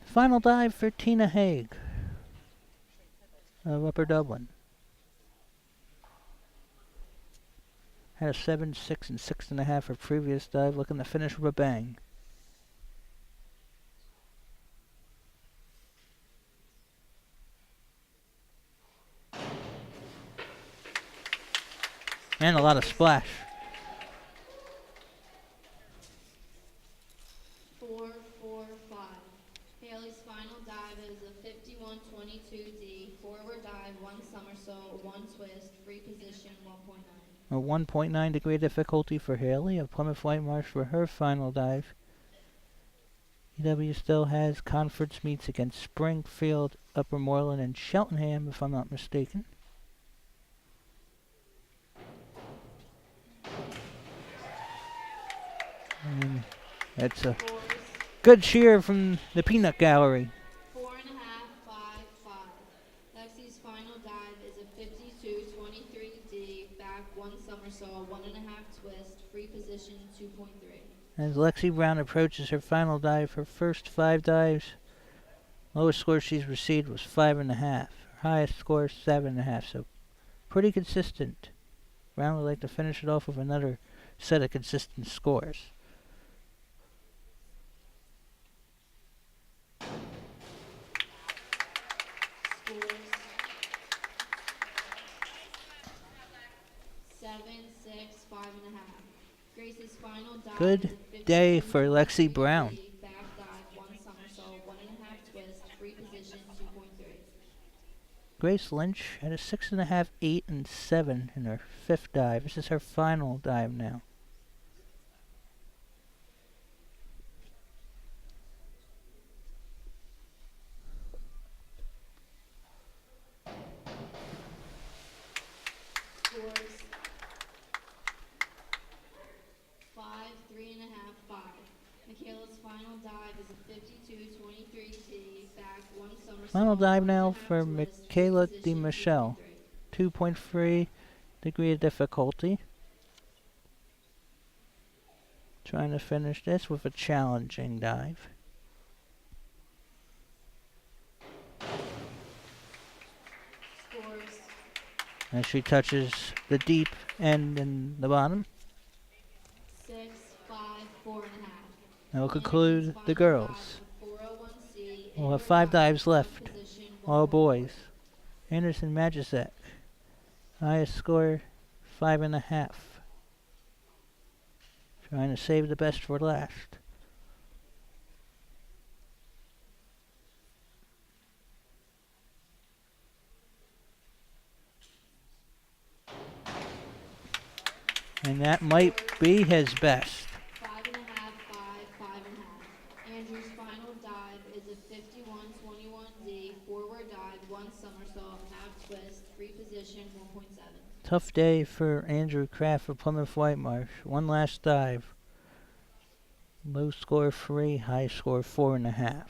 Final dive for Tina Haig of Upper Dublin. Had a 7, 6, and 6.5 for previous dive, looking to finish with a bang. And a lot of splash. 4, 4, 5. Haley's final dive is a 51, 22D, forward dive, 1 somersault, 1 twist, free position 1.9. A 1.9 degree difficulty for Haley of Plymouth Whitemarsh for her final dive. EW still has conference meets against Springfield, Upper Moreland, and Cheltenham, if I'm not mistaken. And that's a Scores good cheer from the Peanut Gallery. 4.5, 5, 5. Lexi's final dive is a 52, 23D, back 1 somersault, 1.5 twist, free position 2.3. As Lexi Brown approaches her final dive, her first 5 dives, lowest score she's received was 5.5. Her highest score is 7.5, so pretty consistent round. We'd like to finish it off with another set of consistent scores. Scores 7, 6, 5.5. Grace's final dive Good is a day for 52, Lexi Brown. back dive, 1 somersault, 1.5 twist, free position, 2.3. Grace Lynch had a 6.5, 8, and 7 in her 5th dive. This is her final dive now. Scores 5, 3.5, 5. Michaela's final dive is a 52, 23T, back, 1 somersault. Final dive now 1.5 for twist, Michaela free Di position, Michelle. 2.3 degree of difficulty. Trying to finish this with a challenging dive. Scores As she touches the deep end and the bottom. 6, 5, 4.5. That will conclude the girls. 401C, We'll have 5 dives left. position, All 1.1. boys. Anderson Majacek. Highest score 5.5. Trying to save the best for last. And that might be his best. 5.5, 5.5. Andrew's final dive is a 51, 21D, forward dive, 1 somersault, half twist, free position, 1.7. Tough day for Andrew Kraft for Plymouth Whitemarsh. One last dive. Low score 3, high score 4.5.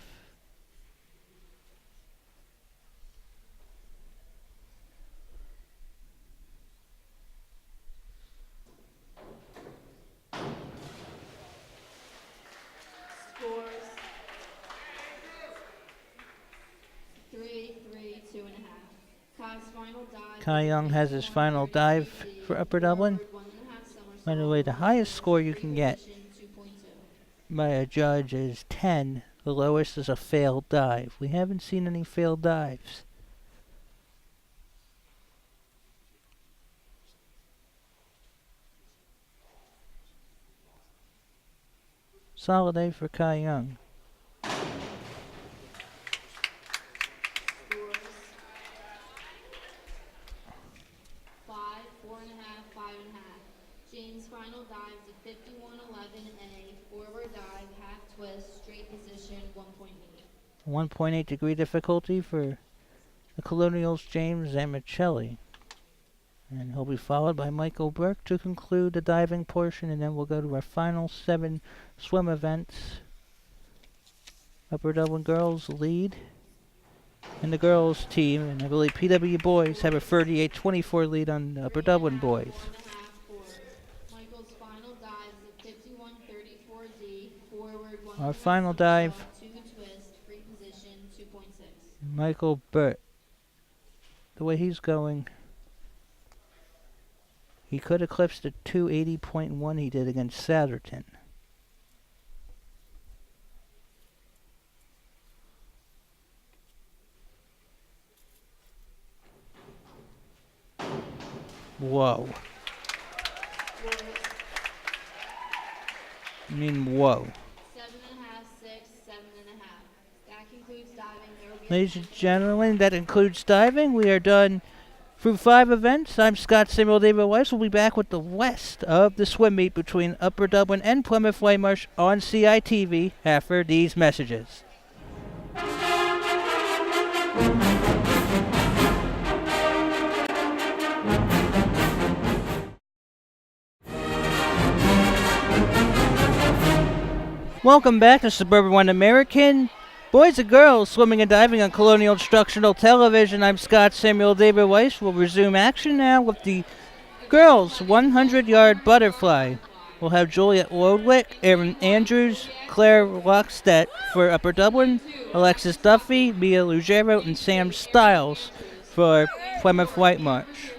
Scores 3, 3, 2.5. Kai's final dive. Kai Young has his final dive for Upper Dublin. By the way, the highest score you can get by a judge is 10. The lowest is a failed dive. We haven't seen any failed dives. Solid day for Kai Young. Scores 5, 4.5, 5.5. James' final dive is a 51.11A, forward dive, half twist, straight position, 1.8. 1.8 degree difficulty for the Colonials' James Zamicelli. And he'll be followed by Michael Burke to conclude the diving portion, and then we'll go to our final 7 swim events. Upper Dublin girls lead. And the girls team, and I believe PW boys, have a 38-24 lead on the Upper Dublin boys. 1.5, 4. Michael's final dive is a 51.34D, forward, 1. Our final dive, 2 twist, free position, 2.6. Michael Burke. The way he's going, he could eclipse the 280.1 he did against Satterton. Whoa. I mean, whoa. 7.5, 6, 7.5. That concludes diving. There will be a Ladies and gentlemen, that includes diving. We are done through 5 events. I'm Scott Samuel David Weiss. We'll be back with the rest of the swim meet between Upper Dublin and Plymouth Whitemarsh on CITV after these messages. Welcome back to Suburban One American. Boys and girls swimming and diving on Colonial Instructional Television. I'm Scott Samuel David Weiss. We'll resume action now with the girls 100-yard butterfly. We'll have Juliet Lodwick, Erin Andrews, Claire Lockstedt for Upper Dublin, Alexis Duffy, Mia Lugero, and Sam Stiles for Plymouth Whitemarsh.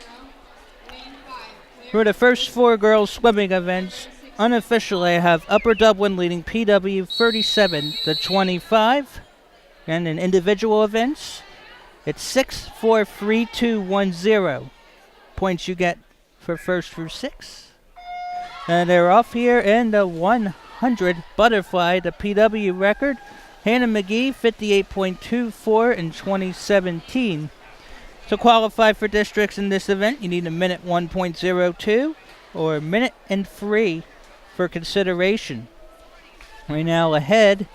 For the first 4 girls swimming events, unofficially I have Upper Dublin leading PW 37-25. And in individual events, it's 6-4-3-2-1-0. Points you get for first through 6. And they're off here in the 100 butterfly, the PW record. Hannah McGee, 58.24 in 2017. To qualify for districts in this event, you need a minute 1.02 or a minute and 3 for consideration. Right now ahead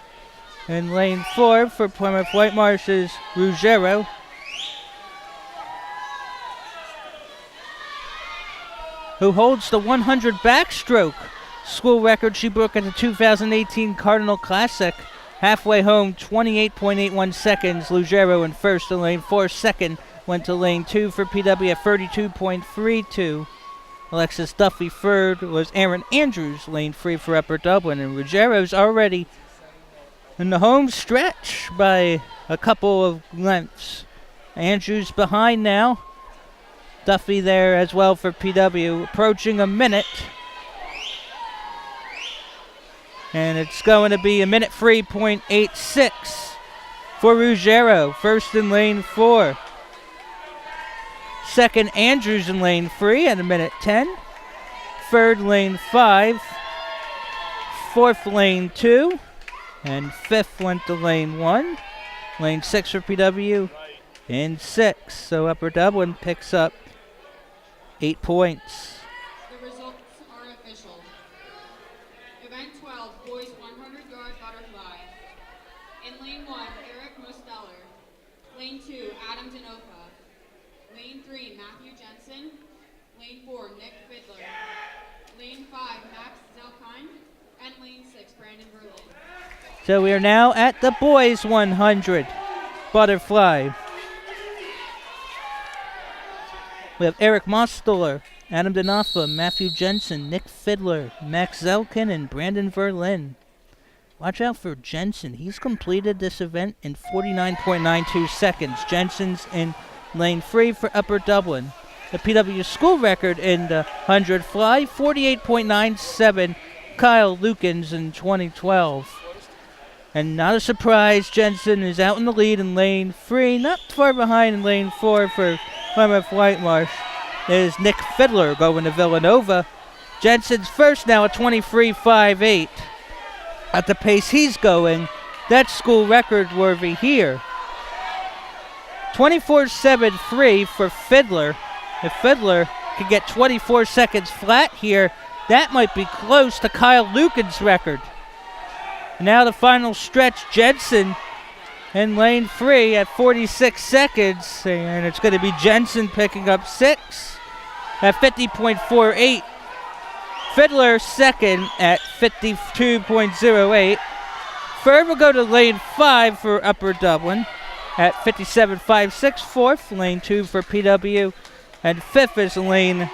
in lane 4 for Plymouth Whitemarsh is Ruggiero. Who holds the 100 backstroke school record she broke at the 2018 Cardinal Classic. Halfway home, 28.81 seconds. Ruggiero in first in lane 4. Second went to lane 2 for PW at 32.32. Alexis Duffy third was Aaron Andrews, lane 3 for Upper Dublin. And Ruggiero's already in the home stretch by a couple of lengths. Andrews behind now. Duffy there as well for PW, approaching a minute. And it's going to be a minute 3.86 for Ruggiero. First in lane 4. Second, Andrews in lane 3 at a minute 10. Third, lane 5. Fourth, lane 2. And fifth went to lane 1. Lane 6 for PW in 6. So Upper Dublin picks up 8 points. The results are official. Event 12, boys 100-yard butterfly. In lane 1, Eric Mosteller. Lane 2, Adam Denofa. Lane 3, Matthew Jensen. Lane 4, Nick Fiddler. Lane 5, Max Zelkine. And lane 6, Brandon Berlin. So we are now at the boys 100 butterfly. We have Eric Mosteller, Adam Denofa, Matthew Jensen, Nick Fiddler, Max Zelkin, and Brandon Verlin. Watch out for Jensen. He's completed this event in 49.92 seconds. Jensen's in lane 3 for Upper Dublin. The PW school record in the 100 fly, 48.97, Kyle Lukens in 2012. And not a surprise, Jensen is out in the lead in lane 3, not far behind in lane 4 for Plymouth Whitemarsh. There's Nick Fiddler going to Villanova. Jensen's first now at 23.58. At the pace he's going, that's school record worthy here. 24.73 for Fiddler. If Fiddler can get 24 seconds flat here, that might be close to Kyle Lucan's record. Now the final stretch, Jensen in lane 3 at 46 seconds, and it's going to be Jensen picking up 6 at 50.48. Fiddler second at 52.08. Third will go to lane 5 for Upper Dublin at 57.56. Fourth, lane 2 for PW. And fifth is lane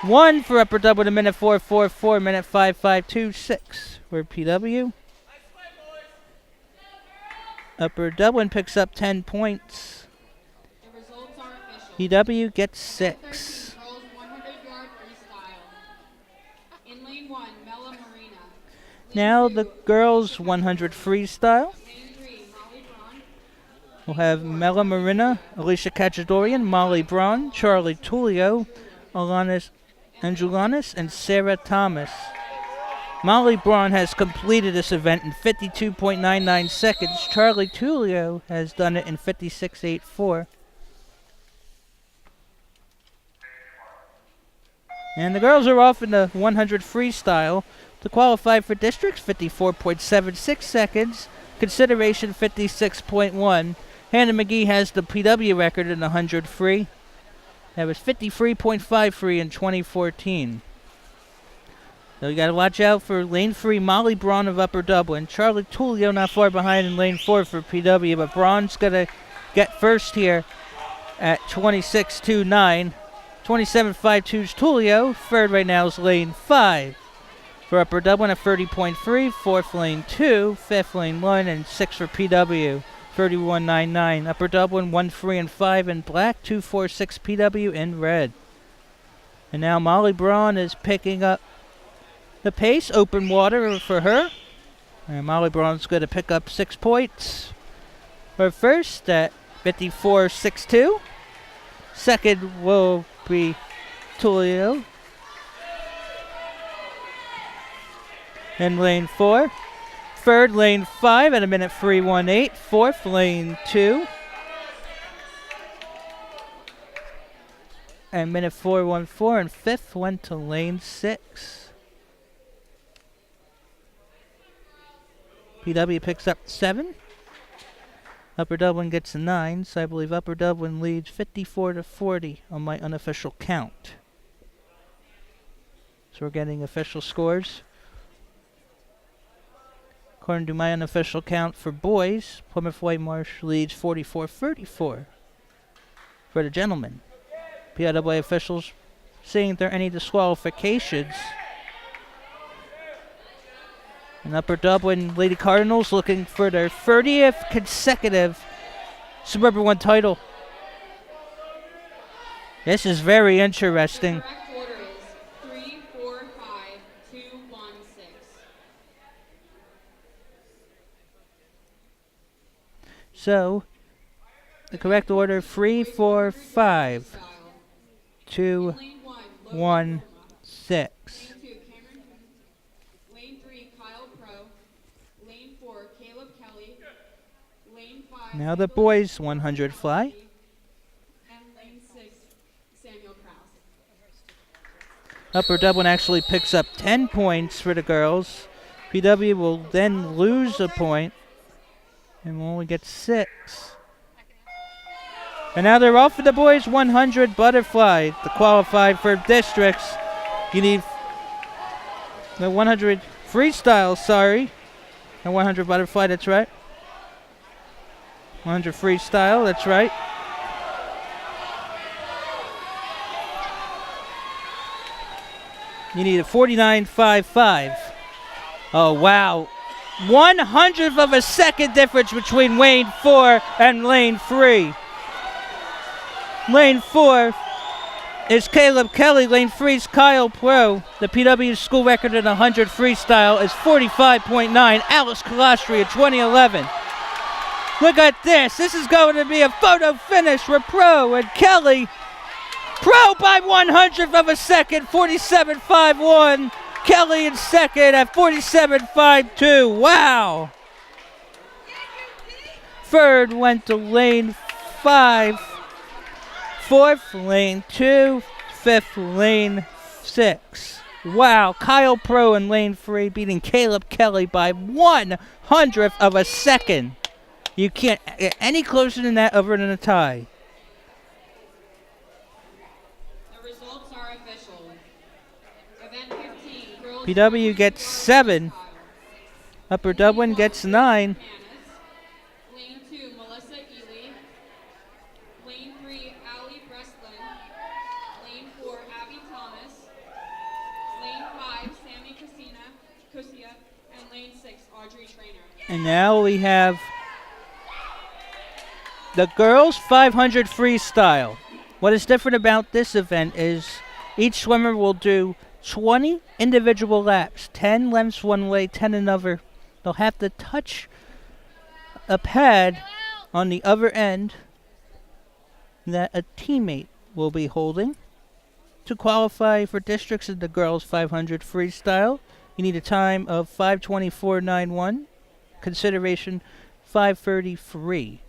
1 for Upper Dublin, a minute 4.44, minute 5.526 for PW. Upper Dublin picks up 10 points. The results are official. PW gets 6. Girls 100-yard freestyle. In lane 1, Mela Marina. Now the girls 100 freestyle. Lane 3, Molly Braun. We'll have Mela Marina, Alicia Cachadorian, Molly Braun, Charlie Tullio, Alanis Angelanis, and Sarah Thomas. Molly Braun has completed this event in 52.99 seconds. Charlie Tullio has done it in 56.84. And the girls are off in the 100 freestyle. To qualify for districts, 54.76 seconds. Consideration 56.1. Hannah McGee has the PW record in the 100 free. That was 53.53 in 2014. So you got to watch out for lane 3, Molly Braun of Upper Dublin. Charlie Tullio not far behind in lane 4 for PW, but Braun's going to get first here at 26.29. 27.52's Tullio. Third right now is lane 5 for Upper Dublin at 30.3. Fourth, lane 2. Fifth, lane 1. And 6 for PW, 31.99. Upper Dublin 1, 3, and 5 in black. 2, 4, 6 PW in red. And now Molly Braun is picking up the pace. Open water for her. And Molly Braun's going to pick up 6 points. Her first at 54.62. Second will be Tulio in lane 4. Third, lane 5 at a minute 3:18. Fourth, lane 2 at minute 4:14. And fifth went to lane 6. PW picks up 7. Upper Dublin gets a 9, so I believe Upper Dublin leads 54-40 on my unofficial count. So we're getting official scores. According to my unofficial count for boys, Plymouth Whitemarsh leads 44-34 for the gentlemen. PWHS officials seeing if there are any disqualifications. And Upper Dublin Lady Cardinals looking for their 30th consecutive Suburban 1 title. This is very interesting. The correct order is 3, 4, 5, 2, 1, 6. So, the correct order 3, 4, 5, 2, Lane 1, 1, 6. Lane 2, Cameron. Lane 3, Kyle Pro. Lane 4, Caleb Kelly. Lane 5, Now the boys 100 fly. and lane 6, Samuel Krause. Upper Dublin actually picks up 10 points for the girls. PW will then lose a point and will only get 6. And now they're off for the boys 100 butterfly to qualify for districts. You need the 100 freestyle, sorry. And 100 butterfly, that's right. 100 freestyle, that's right. You need a 49.55. Oh, wow. 1/100th of a second difference between lane 4 and lane 3. Lane 4 is Caleb Kelly. Lane 3 is Kyle Pro. The PW school record in 100 freestyle is 45.9. Alice Colostri in 2011. Look at this. This is going to be a photo finish for Pro and Kelly. Pro by 1/100th of a second, 47.51. Kelly in second at 47.52. Wow. Third went to lane 5. Fourth, lane 2. Fifth, lane 6. Wow. Kyle Pro in lane 3 beating Caleb Kelly by 1/100th of a second. You can't get any closer than that other than a tie. The results are official. Event 15, girls PW gets 7. Upper Dublin gets 9. Lane 2, Melissa Ely. Lane 3, Allie Breslin. Lane 4, Abby Thomas. Lane 5, Sammy Kusia. And lane 6, Audrey Trainer. And now we have the girls 500 freestyle. What is different about this event is each swimmer will do 20 individual laps, 10 lengths one way, 10 another. They'll have to touch a pad on the other end that a teammate will be holding. To qualify for districts in the girls 500 freestyle, you need a time of 5:24.91, consideration 5:33.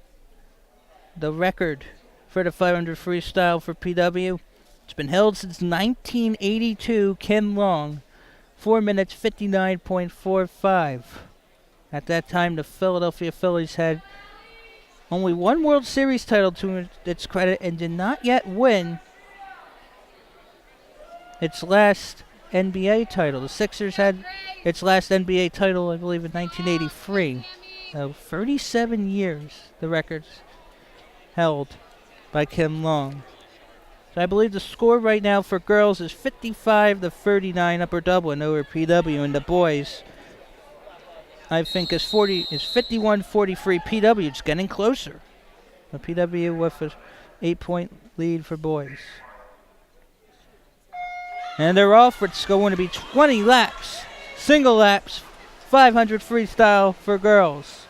The record for the 500 freestyle for PW, it's been held since 1982. Kim Long, 4 minutes 59.45. At that time, the Philadelphia Phillies had only one World Series title to its credit and did not yet win its last NBA title. The Sixers had its last NBA title, I believe, in 1983. So 37 years, the record's held by Kim Long. So I believe the score right now for girls is 55-39 Upper Dublin over PW, and the boys, I think, is 51-43 PW. It's getting closer. The PW with an 8-point lead for boys. And they're off. It's going to be 20 laps. Single laps. 500 freestyle for girls.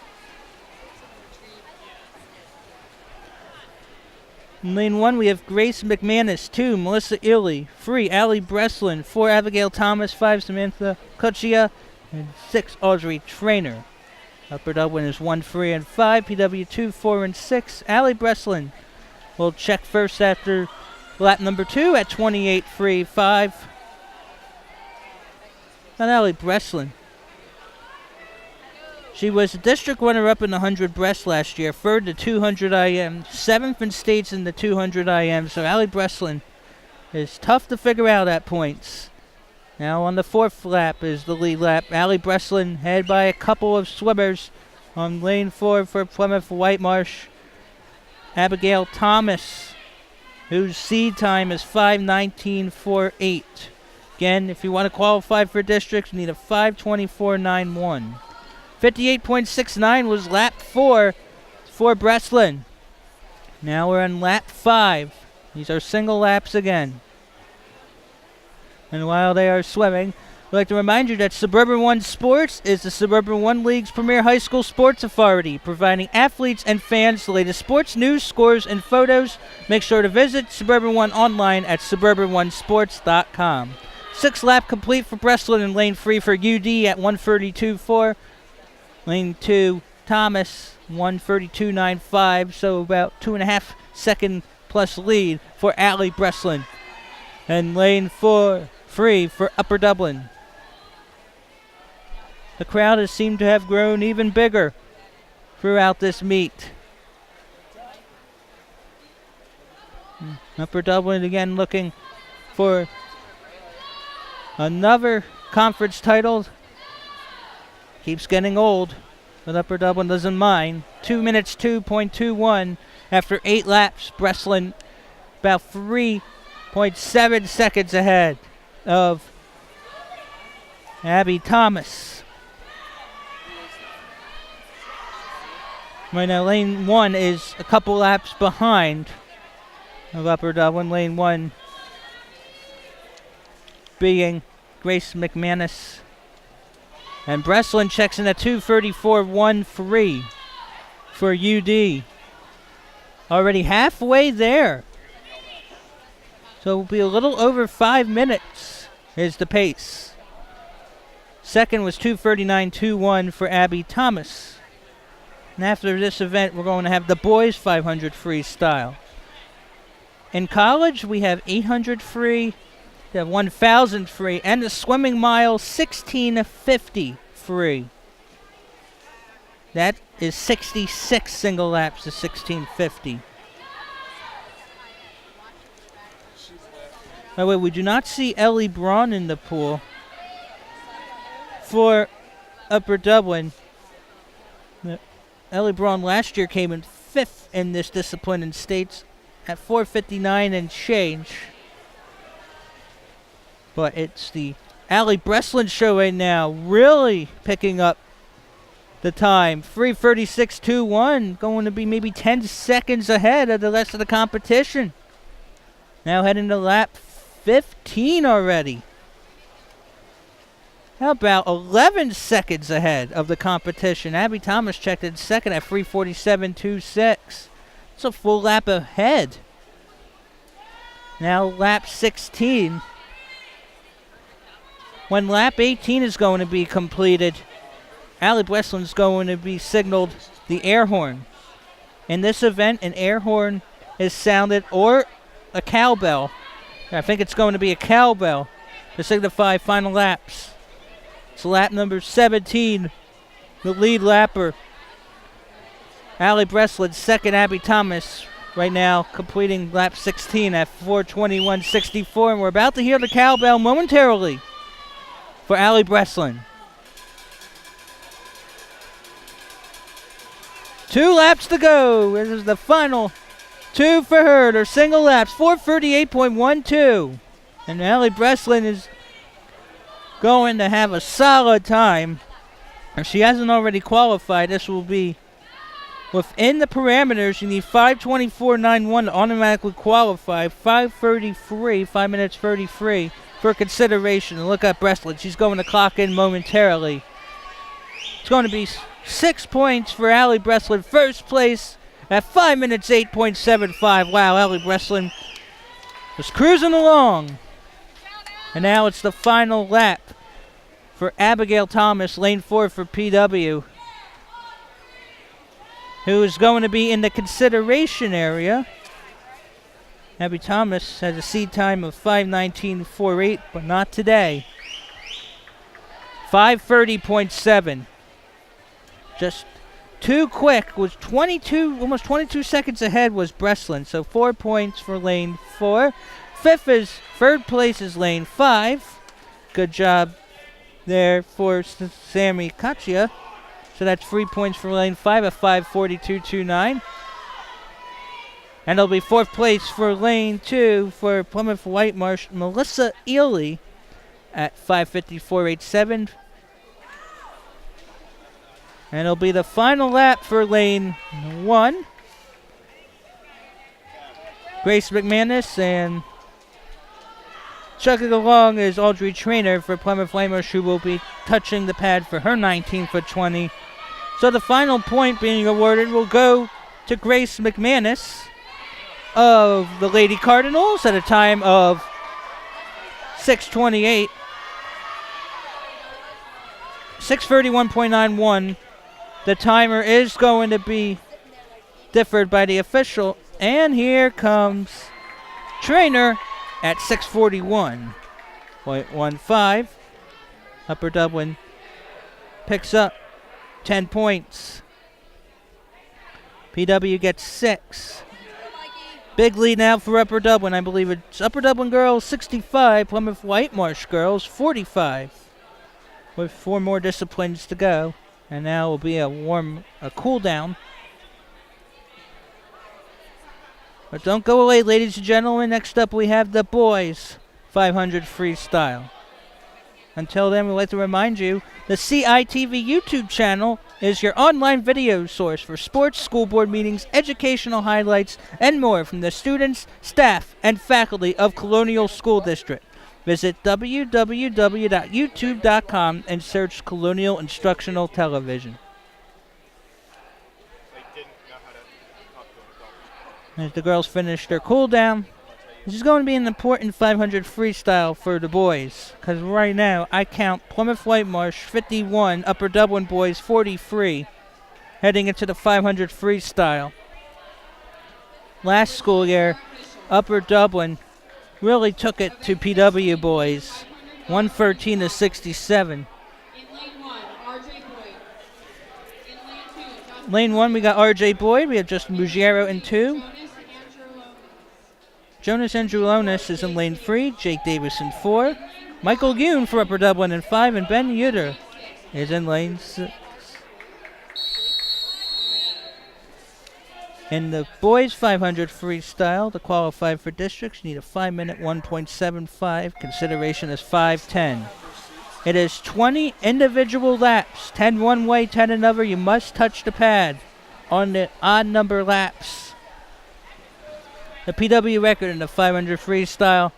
In lane 1, we have Grace McManus. 2, Melissa Illy. 3, Allie Breslin. 4, Abigail Thomas. 5, Samantha Kutchia. And 6, Audrey Trainer. Upper Dublin is 1, 3, and 5. PW 2, 4, and 6. Allie Breslin will check first after lap number 2 at 28.35. And Allie Breslin. She was the district runner-up in the 100 breast last year, 3rd to 200 IM, 7th in states in the 200 IM. So Allie Breslin is tough to figure out at points. Now on the 4th lap is the lead lap. Allie Breslin headed by a couple of swimmers on lane 4 for Plymouth Whitemarsh. Abigail Thomas, whose seed time is 5:19.48. Again, if you want to qualify for districts, you need a 5:24.91. 58.69 was lap 4 for Breslin. Now we're on lap 5. These are single laps again. And while they are swimming, I'd like to remind you that Suburban One Sports is the Suburban One League's premier high school sports authority, providing athletes and fans the latest sports news, scores, and photos. Make sure to visit Suburban One online at suburban1sports.com. 6th lap complete for Breslin in lane 3 for UD at 1:32.4. Lane 2, Thomas, 1:32.95, so about 2.5 second plus lead for Allie Breslin. And lane 4, 3 for Upper Dublin. The crowd has seemed to have grown even bigger throughout this meet. Upper Dublin again looking for another conference title. Keeps getting old, but Upper Dublin doesn't mind. 2 minutes 2.21 after 8 laps. Breslin about 3.7 seconds ahead of Abby Thomas. Right now, lane 1 is a couple laps behind of Upper Dublin. Lane 1 being Grace McManus. And Breslin checks in at 2:34.13 for UD. Already halfway there. So it will be a little over 5 minutes is the pace. Second was 2:39.21 for Abby Thomas. And after this event, we're going to have the boys 500 freestyle. In college, we have 800 free. We have 1,000 free, and the swimming mile 1650 free. That is 66 single laps to 1650. By the way, we do not see Ellie Braun in the pool for Upper Dublin. Ellie Braun last year came in 5th in this discipline in states at 4:59 and change. But it's the Allie Breslin show right now, really picking up the time. 3:36.21, going to be maybe 10 seconds ahead of the rest of the competition. Now heading to lap 15 already. How about 11 seconds ahead of the competition? Abby Thomas checked in second at 3:47.26. It's a full lap ahead. Now lap 16. When lap 18 is going to be completed, Allie Breslin is going to be signaled the air horn. In this event, an air horn is sounded, or a cowbell. I think it's going to be a cowbell to signify final laps. It's lap number 17, the lead lapper. Allie Breslin, second Abby Thomas, right now completing lap 16 at 4:21.64, and we're about to hear the cowbell momentarily for Allie Breslin. 2 laps to go. This is the final 2 for her. They're single laps, 4:38.12. And Allie Breslin is going to have a solid time. If she hasn't already qualified, this will be within the parameters. You need 5:24.91 to automatically qualify. 5:33, 5 minutes 33 for consideration. And look at Breslin. She's going to clock in momentarily. It's going to be 6 points for Allie Breslin. First place at 5 minutes 8.75. Wow, Allie Breslin was cruising along. And now it's the final lap for Abigail Thomas, lane 4 for PW, who is going to be in the consideration area. Abby Thomas has a seed time of 5:19.48, but not today. 5:30.7. Just too quick. Was 22, almost 22 seconds ahead was Breslin. So 4 points for lane 4. Third place is lane 5. Good job there for Sammy Kachia. So that's 3 points for lane 5 at 5:42.29. And it'll be 4th place for lane 2 for Plymouth Whitemarsh, Melissa Ely at 5:54.87. And it'll be the final lap for lane 1. Grace McManus, and chugging along is Audrey Traynor for Plymouth Whitemarsh, who will be touching the pad for her 19.20. So the final point being awarded will go to Grace McManus of the Lady Cardinals at a time of 6:28. 6:31.91. The timer is going to be differed by the official. And here comes Traynor at 6:41.15. Upper Dublin picks up 10 points. PW gets 6. Big lead now for Upper Dublin. I believe it's Upper Dublin girls 65, Plymouth Whitemarsh girls 45. With 4 more disciplines to go. And now will be a cool down. But don't go away, ladies and gentlemen. Next up we have the boys 500 freestyle. Until then, we'd like to remind you, the CITV YouTube channel is your online video source for sports, school board meetings, educational highlights, and more from the students, staff, and faculty of Colonial School District. Visit www.youtube.com and search Colonial Instructional Television. As the girls finish their cool down, this is going to be an important 500 freestyle for the boys, because right now I count Plymouth Whitemarsh 51, Upper Dublin boys 43, heading into the 500 freestyle. Last school year, Upper Dublin really took it to PW boys, 113-67. In lane 1, RJ Boyd. In lane 2, Lane 1, we got RJ Boyd. We have Justin Ruggiero in 2. Jonas Andrulonis is in lane 3. Jake Davis in 4. Michael Yoon for Upper Dublin in 5. And Ben Uter is in lane 6. In the boys 500 freestyle, to qualify for districts, you need a 5-minute 1.75. Consideration is 5:10. It is 20 individual laps, 10 one way, 10 another. You must touch the pad on the odd number laps. The PW record in the 500 freestyle.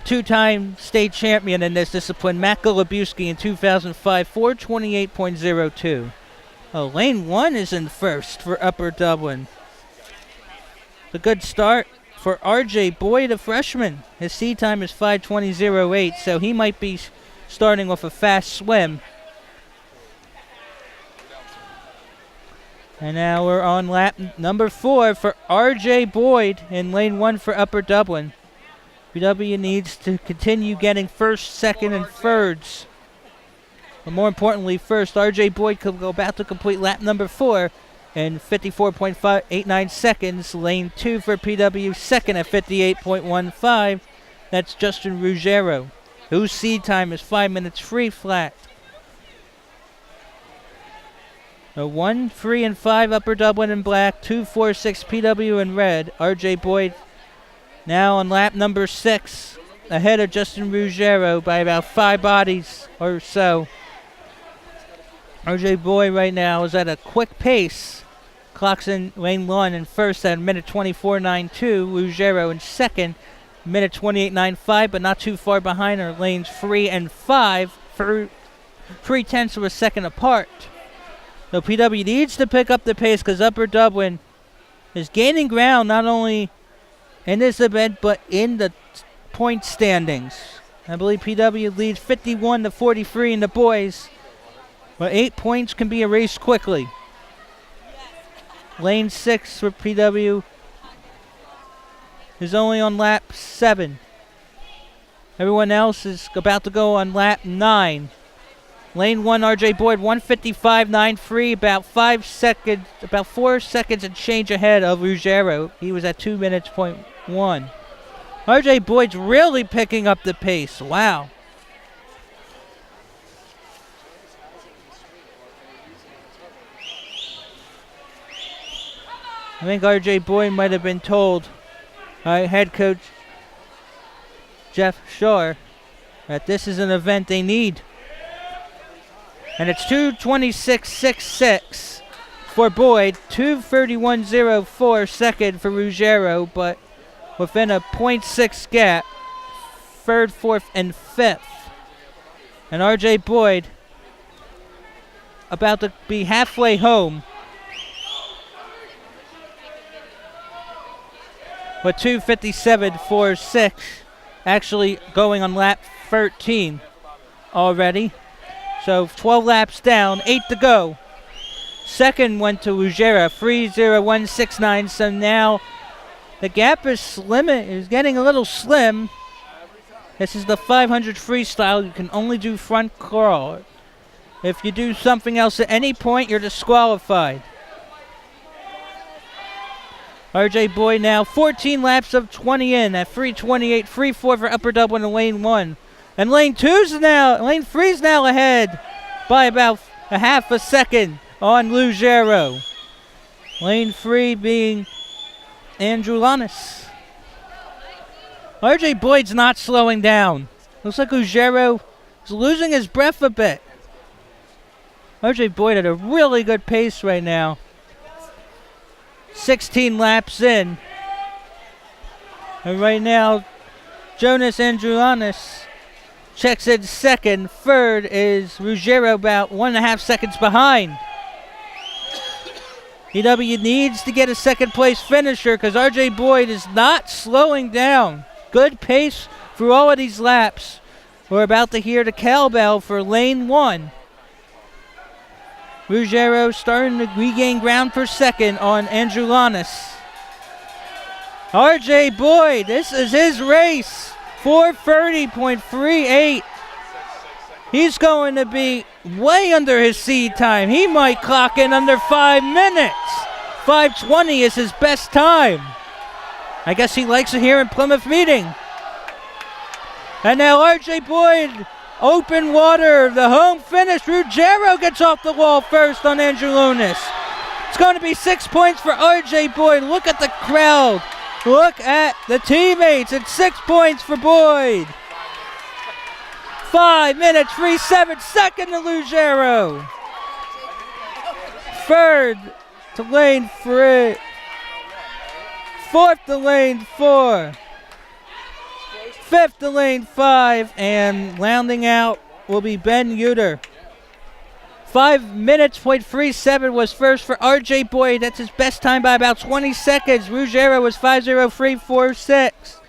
2-time state champion in this discipline, Matt Golubowski in 2005, 428.02. Oh, lane 1 is in first for Upper Dublin. A good start for RJ Boyd, a freshman. His seed time is 5:20.08, so he might be starting with a fast swim. And now we're on lap number 4 for RJ Boyd in lane 1 for Upper Dublin. PW needs to continue getting first, second, and thirds. But more importantly, first, RJ Boyd could go about to complete lap number 4 in 54.89 seconds. Lane 2 for PW, second at 58.15. That's Justin Ruggiero, whose seed time is 5 minutes free flat. 1, 3, and 5 Upper Dublin in black, 2, 4, 6 PW in red. RJ Boyd now on lap number 6, ahead of Justin Ruggiero by about 5 bodies or so. RJ Boyd right now is at a quick pace. Clocks in lane 1 and first at a minute 24.92. Ruggiero in second, minute 28.95, but not too far behind are lanes 3 and 5 for 3/10 of a second apart. So PW needs to pick up the pace because Upper Dublin is gaining ground not only in this event but in the point standings. I believe PW leads 51-43 in the boys, but 8 points can be erased quickly. Lane 6 for PW is only on lap 7. Everyone else is about to go on lap 9. Lane 1, RJ Boyd, 155.93, about 4 seconds and change ahead of Ruggiero. He was at 2 minutes, .1. RJ Boyd's really picking up the pace. Wow. I think RJ Boyd might have been told by head coach Jeff Shore that this is an event they need. And it's 2:26.66 for Boyd, 2:31.04 second for Ruggiero, but within a .6 gap, third, fourth, and fifth. And RJ Boyd about to be halfway home with 2:57.46, actually going on lap 13 already. So 12 laps down, 8 to go. Second went to Ruggiero, 3:01.69. So now the gap is getting a little slim. This is the 500 freestyle. You can only do front crawl. If you do something else at any point, you're disqualified. RJ Boyd now 14 laps of 20 in at 3:28, 3:4 for Upper Dublin in lane 1. And lane 3's now ahead by about a half a second on Ruggiero. Lane 3 being Andrew Lannis. RJ Boyd's not slowing down. Looks like Ruggiero is losing his breath a bit. RJ Boyd at a really good pace right now. 16 laps in. And right now, Jonas Androulannis checks in second. Third is Ruggiero, about 1.5 seconds behind. PW needs to get a second place finisher because RJ Boyd is not slowing down. Good pace through all of these laps. We're about to hear the cowbell for lane 1. Ruggiero starting to regain ground for second on Androulannis. RJ Boyd, this is his race. 4:30.38. He's going to be way under his seed time. He might clock in under 5 minutes. 5:20 is his best time. I guess he likes it here in Plymouth meeting. And now RJ Boyd, open water, the home finish. Ruggiero gets off the wall first on Androulannis. It's going to be 6 points for RJ Boyd. Look at the crowd. Look at the teammates. It's 6 points for Boyd. 5 minutes, 3:07 second to Ruggiero. Third to lane 3. Fourth to lane 4. Fifth to lane 5. And rounding out will be Ben Uter. 5 minutes, .37 was first for RJ Boyd. That's his best time by about 20 seconds. Ruggiero was 5:03.46.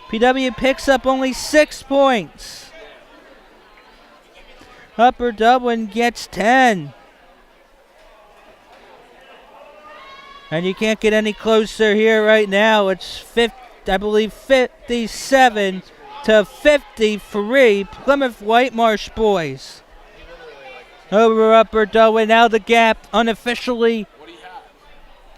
PW picks up only 6 points. Upper Dublin gets 10. And you can't get any closer here right now. It's 57 to 53. Plymouth Whitemarsh boys over Upper Dublin. Now the gap unofficially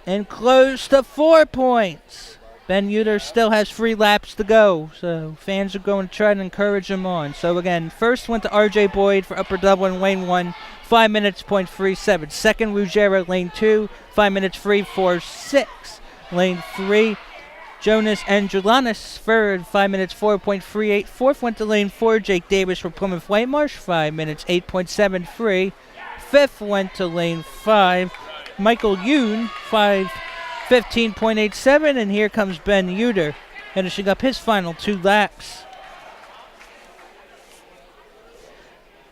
and close to 4 points. Ben Uter still has 3 laps to go, so fans are going to try to encourage him on. So again, first went to RJ Boyd for Upper Dublin, lane 1, 5 minutes, .37. Second, Ruggiero, lane 2, 5 minutes, 3:46. Lane 3, Jonas Androulannis, third, 5 minutes, 4.38. Fourth went to lane 4, Jake Davis for Plymouth Whitemarsh, 5 minutes, 8.73. Fifth went to lane 5, Michael Yoon, 5:15.87, and here comes Ben Uter finishing up his final 2 laps.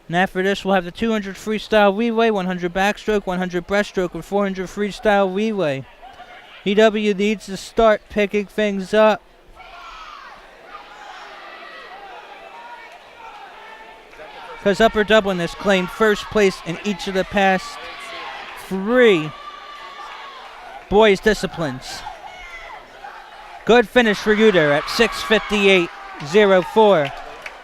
And after this, we'll have the 200 freestyle relay, 100 backstroke, 100 breaststroke, and 400 freestyle relay. EW needs to start picking things up. Because Upper Dublin has claimed first place in each of the past 3 boys disciplines. Good finish for you there at 6:58.04.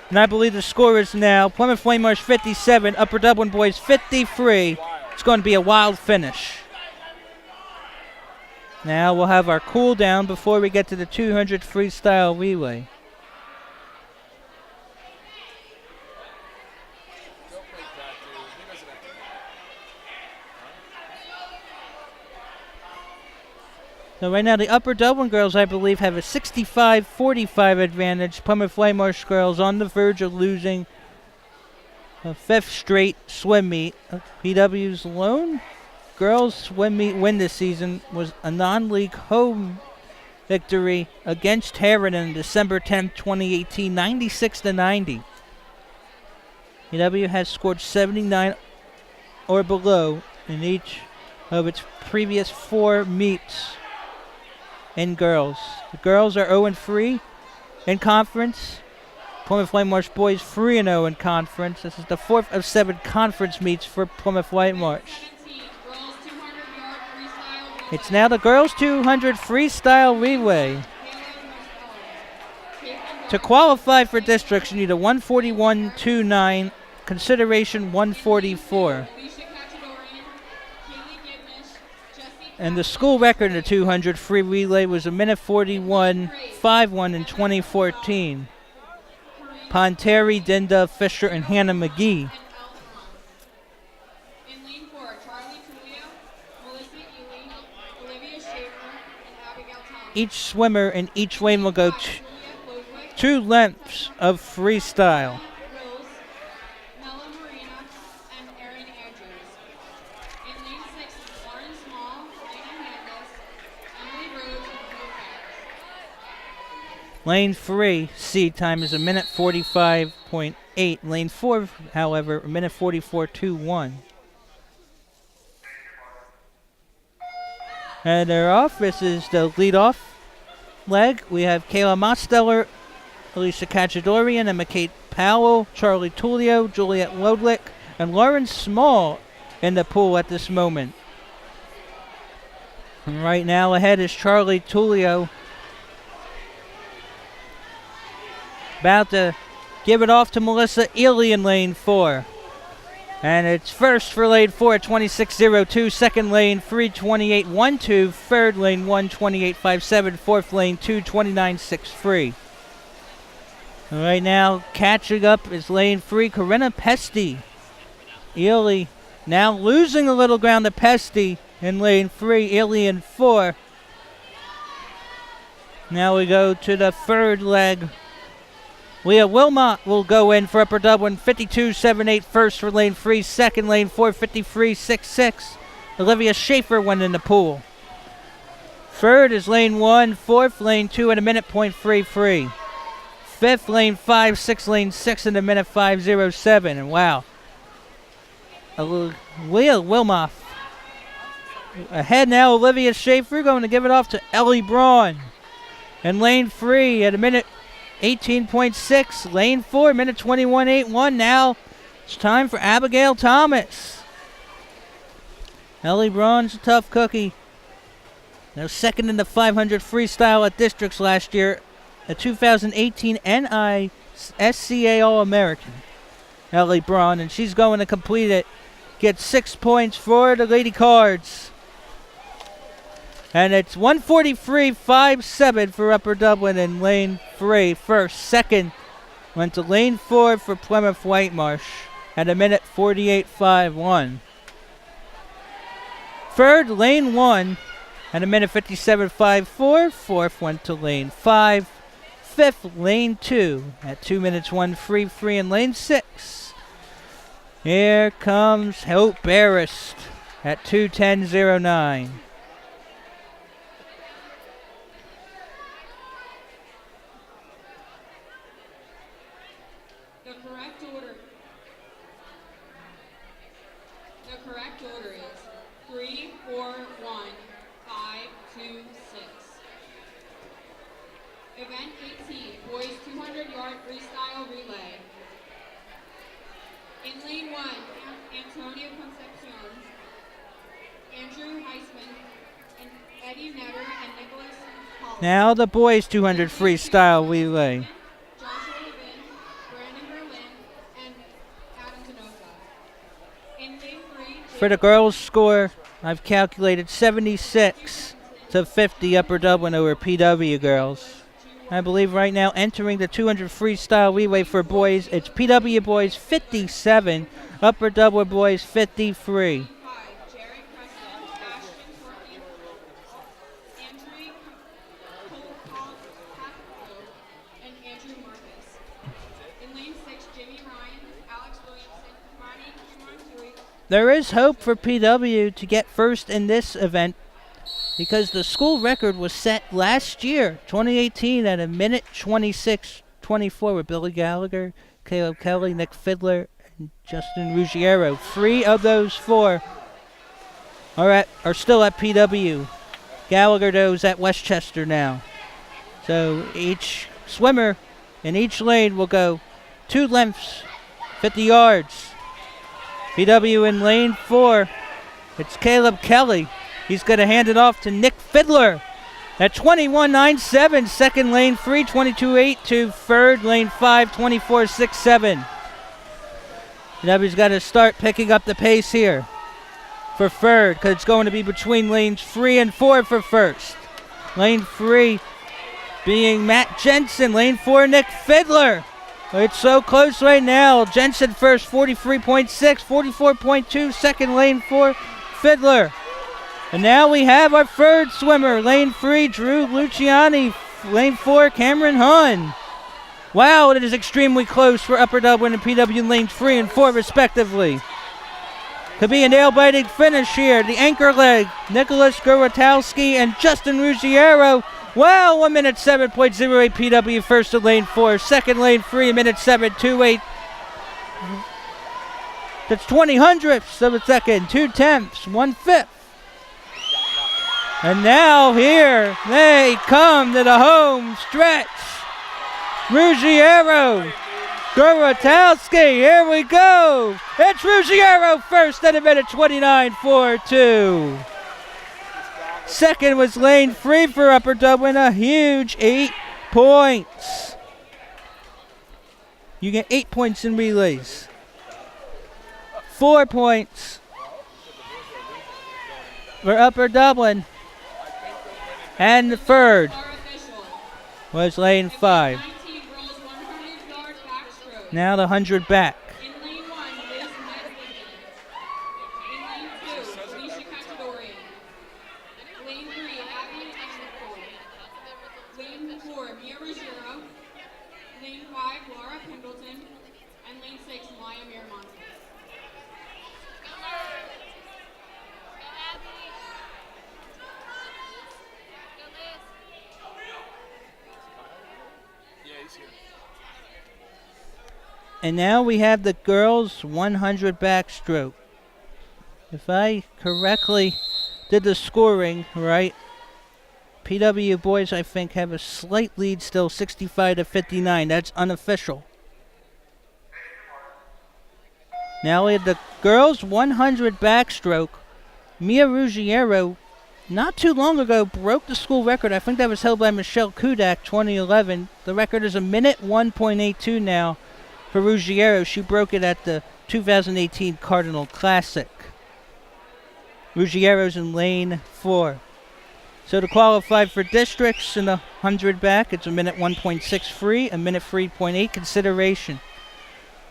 And I believe the score is now Plymouth Whitemarsh 57, Upper Dublin boys 53. It's going to be a wild finish. Now we'll have our cool down before we get to the 200 freestyle relay. So right now the Upper Dublin girls, I believe, have a 65-45 advantage. Plymouth Whitemarsh girls on the verge of losing a 5th straight swim meet. PW's lone girls swim meet win this season was a non-league home victory against Heron on December 10th, 2018, 96-90. PW has scored 79 or below in each of its previous 4 meets. In girls. The girls are 0-3 in conference. Plymouth Whitemarsh boys 3-0 in conference. This is the 4th of 7 conference meets for Plymouth Whitemarsh. It's now the girls 200 freestyle relay. To qualify for districts, you need a 141.29, consideration 144. And the school record in the 200 free relay was a minute 41.51 in 2014. Ponteri, Dinda, Fisher, and Hannah McGee. In lane 4, Charlie Tulio, Melissa Ely, Olivia Schaefer, and Abigail Thomas. Each swimmer in each lane will go 2 lengths of freestyle. Rose, Nella Marina, and Erin Andrews. In lane 6, Lauren Small, Lena Hernandez, Emily Rhodes, and Blue Flags. Lane 3, seed time is a minute 45.8. Lane 4, however, a minute 44.21. And they're off. This is the leadoff leg. We have Kayla Mosteller, Alicia Cachadorian, Emma Kate Powell, Charlie Tullio, Juliet Lodlick, and Lauren Small in the pool at this moment. And right now ahead is Charlie Tullio. About to give it off to Melissa Ely in lane 4. And it's first for lane 4 at 26.02, second lane 3:28.12, third lane 1:28.57, fourth lane 2:29.63. Right now, catching up is lane 3, Corinna Pesty. Ely now losing a little ground to Pesty in lane 3, Ely in 4. Now we go to the third leg. Leah Wilmot will go in for Upper Dublin, 52.78 first for lane 3, second lane 4, 53.66. Olivia Schaefer went in the pool. Third is lane 1, fourth lane 2 at a minute .33. Fifth lane 5, sixth lane 6 in a minute 5:07. And wow, Leah Wilmot ahead now. Olivia Schaefer going to give it off to Ellie Braun. And lane 3 at a minute 18.6. Lane 4, minute 21.81. Now it's time for Abigail Thomas. Ellie Braun's a tough cookie. Now second in the 500 freestyle at districts last year. A 2018 NISCA All-American. Ellie Braun, and she's going to complete it. Get 6 points for the Lady Cards. And it's 143.57 for Upper Dublin in lane 3. First, second went to lane 4 for Plymouth Whitemarsh at a minute 48.51. Third, lane 1 at a minute 57.54. Fourth went to lane 5. Fifth, lane 2 at 2 minutes 1:33 in lane 6. Here comes Hope Barrist at 2:10.09. The correct order. The correct order is 3, 4, 1, 5, 2, 6. Event 18, boys 200-yard freestyle relay. In lane 1, Antonio Concepcion, Andrew Heisman, and Eddie Netter, and Nicholas Paul. Now the boys 200 freestyle relay. Joshua Levin, Brandon Berlin, and Adam Tanosa. In lane 3, For the girls' score, I've calculated 76 to 50 Upper Dublin over PW girls. I believe right now entering the 200 freestyle relay for boys, it's PW boys 57, Upper Dublin boys 53. 5, Jerry Preston, Ashton Corky, Andrew Cole, and Andrew Marcus. In lane 6, Jimmy Ryan, Alex Williamson, Ronnie Kimantui. There is hope for PW to get first in this event because the school record was set last year, 2018, at a minute 26:24 with Billy Gallagher, Caleb Kelly, Nick Fiddler, and Justin Ruggiero. 3 of those 4 are still at PW. Gallagher, though, is at Westchester now. So each swimmer in each lane will go 2 lengths, 50 yards. PW in lane 4, it's Caleb Kelly. He's going to hand it off to Nick Fiddler at 21.97. Second lane 3, 22.82. Third lane 5, 24.67. PW's got to start picking up the pace here for third because it's going to be between lanes 3 and 4 for first. Lane 3 being Matt Jensen. Lane 4, Nick Fiddler. It's so close right now. Jensen first, 43.6, 44.2. Second lane 4, Fiddler. And now we have our third swimmer, lane 3, Drew Luciani. Lane 4, Cameron Hahn. Wow, it is extremely close for Upper Dublin and PW in lanes 3 and 4 respectively. Could be a nail-biting finish here. The anchor leg, Nicholas Gorotowski and Justin Ruggiero. Wow, 1 minute 7.08 PW first to lane 4. Second lane 3, 1 minute 7.28. That's 20 hundredths of a second, 2/10, 1/5. And now here they come to the home stretch. Ruggiero, Gorotowski, here we go. It's Ruggiero first at a minute 29.42. Second was lane 3 for Upper Dublin, a huge 8 points. You get 8 points in relays. 4 points for Upper Dublin. And the third was lane 5. 19 girls 100-yard backstroke. Now the 100 back. In lane 1, Liz Medley. In lane 2, Alicia Natatorium. Lane 3, Abby Exelford. Lane 4, Mia Ruggiero. Lane 5, Laura Pendleton. And lane 6, Maya Miramonte. And now we have the girls 100 backstroke. If I correctly did the scoring right, PW boys I think have a slight lead still, 65 to 59. That's unofficial. Now we have the girls 100 backstroke. Mia Ruggiero not too long ago broke the school record. I think that was held by Michelle Kudak, 2011. The record is a minute 1.82 now. For Ruggiero, she broke it at the 2018 Cardinal Classic. Ruggiero's in lane 4. So to qualify for districts in the 100 back, it's a minute 1.63, a minute 3.8 consideration.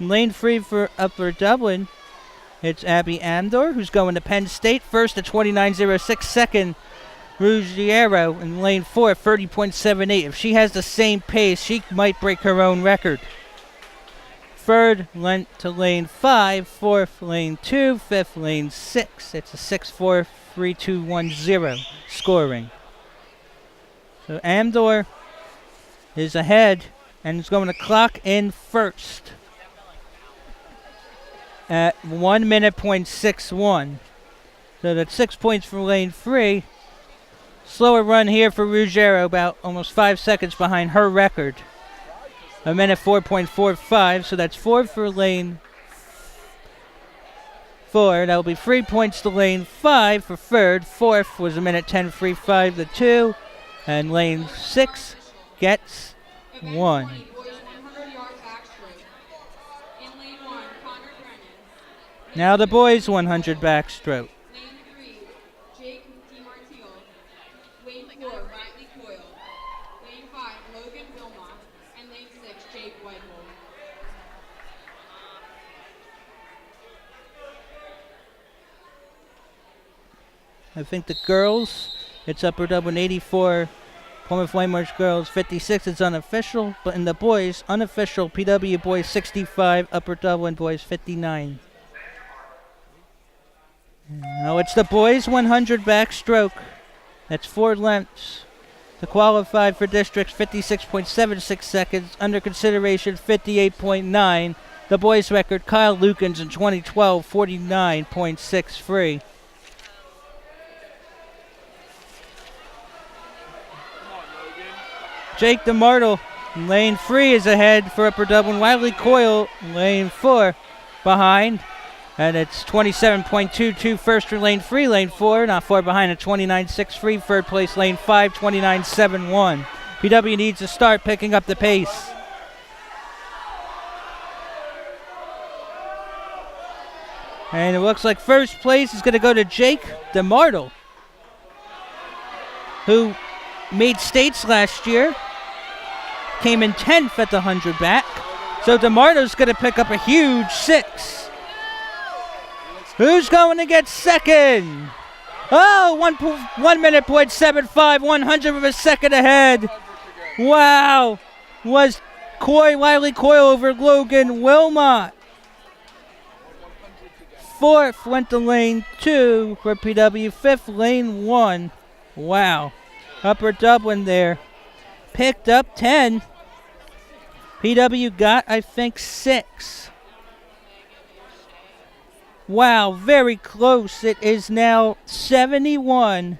In lane 3 for Upper Dublin, it's Abby Andor, who's going to Penn State. First at 29.06, second Ruggiero in lane 4 at 30.78. If she has the same pace, she might break her own record. Third went to lane 5, fourth lane 2, fifth lane 6. It's a 6-4, 3-2-1-0 scoring. So Amdor is ahead and is going to clock in first. at 1 minute point 61. So that's 6 points for lane 3. Slower run here for Ruggiero, about almost 5 seconds behind her record. A minute 4.45, so that's 4 for lane 4. That will be 3 points to lane 5 for third. Fourth was a minute 10.35 to 2. And lane 6 gets 1. Event 20, boys 100-yard backstroke. In lane 1, Connor Brennan. Now the boys 100 backstroke. Lane 3, Jake DiMartio. Lane 4, Riley Coyle. Lane 5, Logan Wilmot. And lane 6, Jake Whitehold. I think the girls, it's Upper Dublin 84, Plymouth Whitemarsh girls 56. It's unofficial, but in the boys, unofficial PW boys 65, Upper Dublin boys 59. Now it's the boys 100 backstroke. That's 4 lengths. To qualify for districts, 56.76 seconds. Under consideration, 58.9. The boys record, Kyle Lukens in 2012, 49.63. Jake DeMartle in lane 3 is ahead for Upper Dublin. Wiley Coyle in lane 4 behind. And it's 27.22 first for lane 3. Lane 4 not far behind at 29.63. Third place lane 5, 29.71. PW needs to start picking up the pace. And it looks like first place is going to go to Jake DeMartle, who made states last year. Came in 10th at the 100 back. So DeMarto's going to pick up a huge 6. Who's going to get second? Oh, 1 minute point 75, 100 of a second ahead. Wow. Was Wiley Coyle over Logan Wilmot. Fourth went to lane 2 for PW. Fifth, lane 1. Wow. Upper Dublin there. Picked up 10. PW got, I think, 6. Wow, very close. It is now 71-69,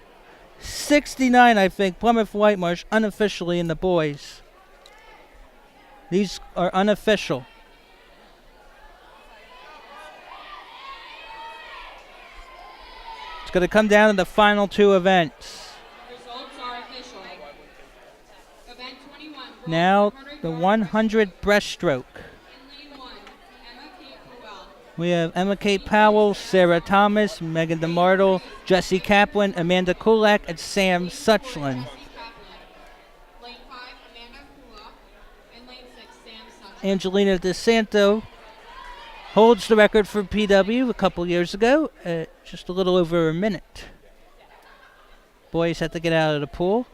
I think. Plymouth Whitemarsh unofficially in the boys. These are unofficial. It's going to come down to the final 2 events. Results are official. Event 21. Now the 100 breaststroke. In lane 1, Emma Kate Powell. We have Emma Kate Powell, Sarah Thomas, Megan DeMartle, Jessie Kaplan, Amanda Kulak, and Sam Suchland. Lane 5, Amanda Kulak. And lane 6, Sam Such. Angelina DeSanto holds the record for PW a couple years ago at just a little over a minute. Boys had to get out of the pool.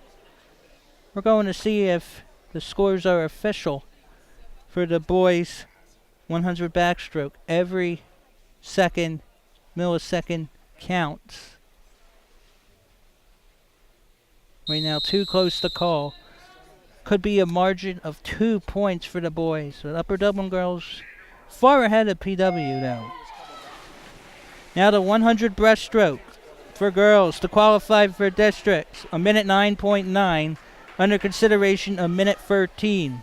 We're going to see if the scores are official for the boys 100 backstroke. Every second, millisecond counts. Right now, too close to call. Could be a margin of 2 points for the boys. But Upper Dublin girls far ahead of PW though. Now the 100 breaststroke for girls to qualify for districts. A minute 9.9. Under consideration, a minute 13.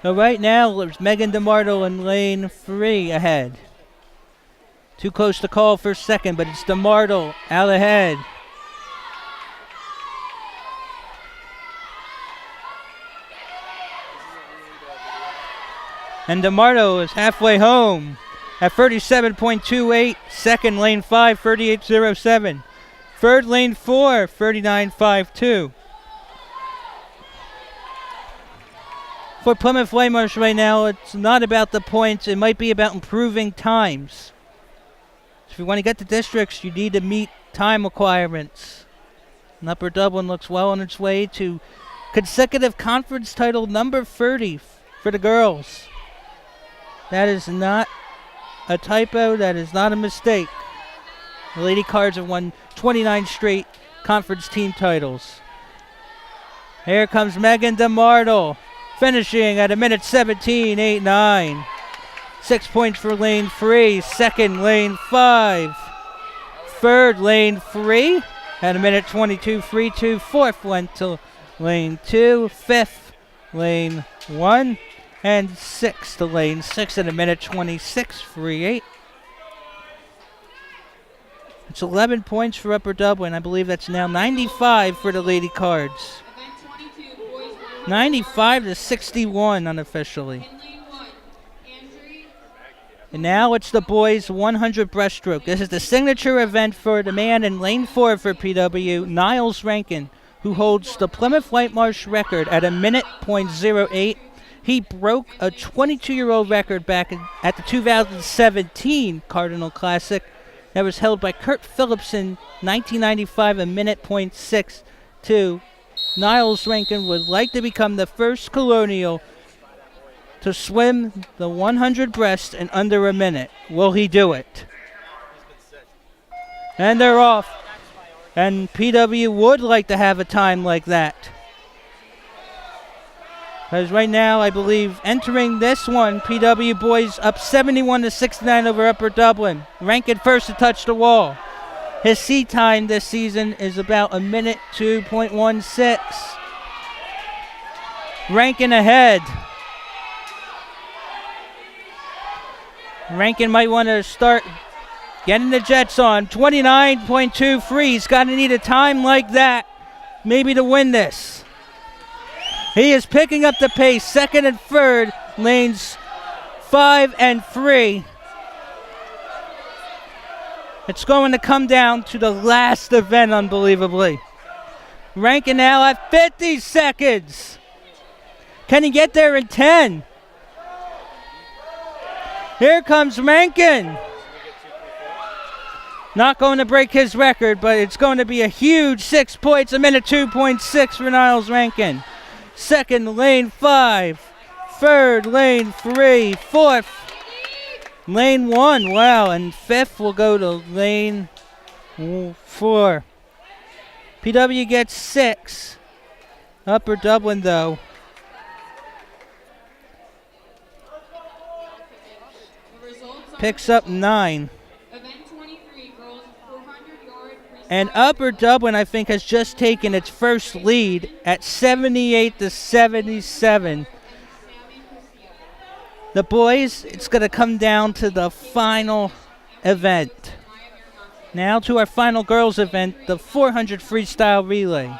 So right now, there's Megan DeMartle in lane 3 ahead. Too close to call for second, but it's DeMartle out ahead. And DeMartle is halfway home at 37.28. Second, lane 5, 38.07. Third, lane 4, 39.52. For Plymouth Whitemarsh right now, it's not about the points. It might be about improving times. If you want to get to districts, you need to meet time requirements. And Upper Dublin looks well on its way to consecutive conference title number 30 for the girls. That is not a typo. That is not a mistake. The Lady Cards have won 29 straight conference team titles. Here comes Megan DeMartle, finishing at a minute 17.89. 6 points for lane 3. Second, lane 5. Third, lane 3 at a minute 22.32. Fourth went to lane 2. Fifth, lane 1. And sixth to lane 6 at a minute 26.38. It's 11 points for Upper Dublin. I believe that's now 95 for the Lady Cards. 95 to 61 unofficially. And now it's the boys 100 breaststroke. This is the signature event for the man in lane 4 for PW, Niles Rankin, who holds the Plymouth Whitemarsh record at a minute .08. He broke a 22-year-old record back at the 2017 Cardinal Classic that was held by Kurt Phillips in 1995, a minute .62. Niles Rankin would like to become the first Colonial to swim the 100 breast in under a minute. Will he do it? And they're off. And PW would like to have a time like that. Because right now, I believe, entering this one, PW boys up 71 to 69 over Upper Dublin. Rankin first to touch the wall. His sea time this season is about a minute 2.16. Rankin ahead. Rankin might want to start getting the jets on. 29.23. He's got to need a time like that maybe to win this. He is picking up the pace. Second and third, lanes 5 and 3. It's going to come down to the last event, unbelievably. Rankin now at 50 seconds. Can he get there in 10? Here comes Rankin. Not going to break his record, but it's going to be a huge 6 points, a minute 2.6 for Niles Rankin. Second, lane 5. Third, lane 3. Fourth, lane 1. Wow, and fifth will go to lane 4. PW gets 6. Upper Dublin, though, picks up 9. And Upper Dublin, I think, has just taken its first lead at 78 to 77. The boys, it's going to come down to the final event. Now to our final girls event, the 400 freestyle relay.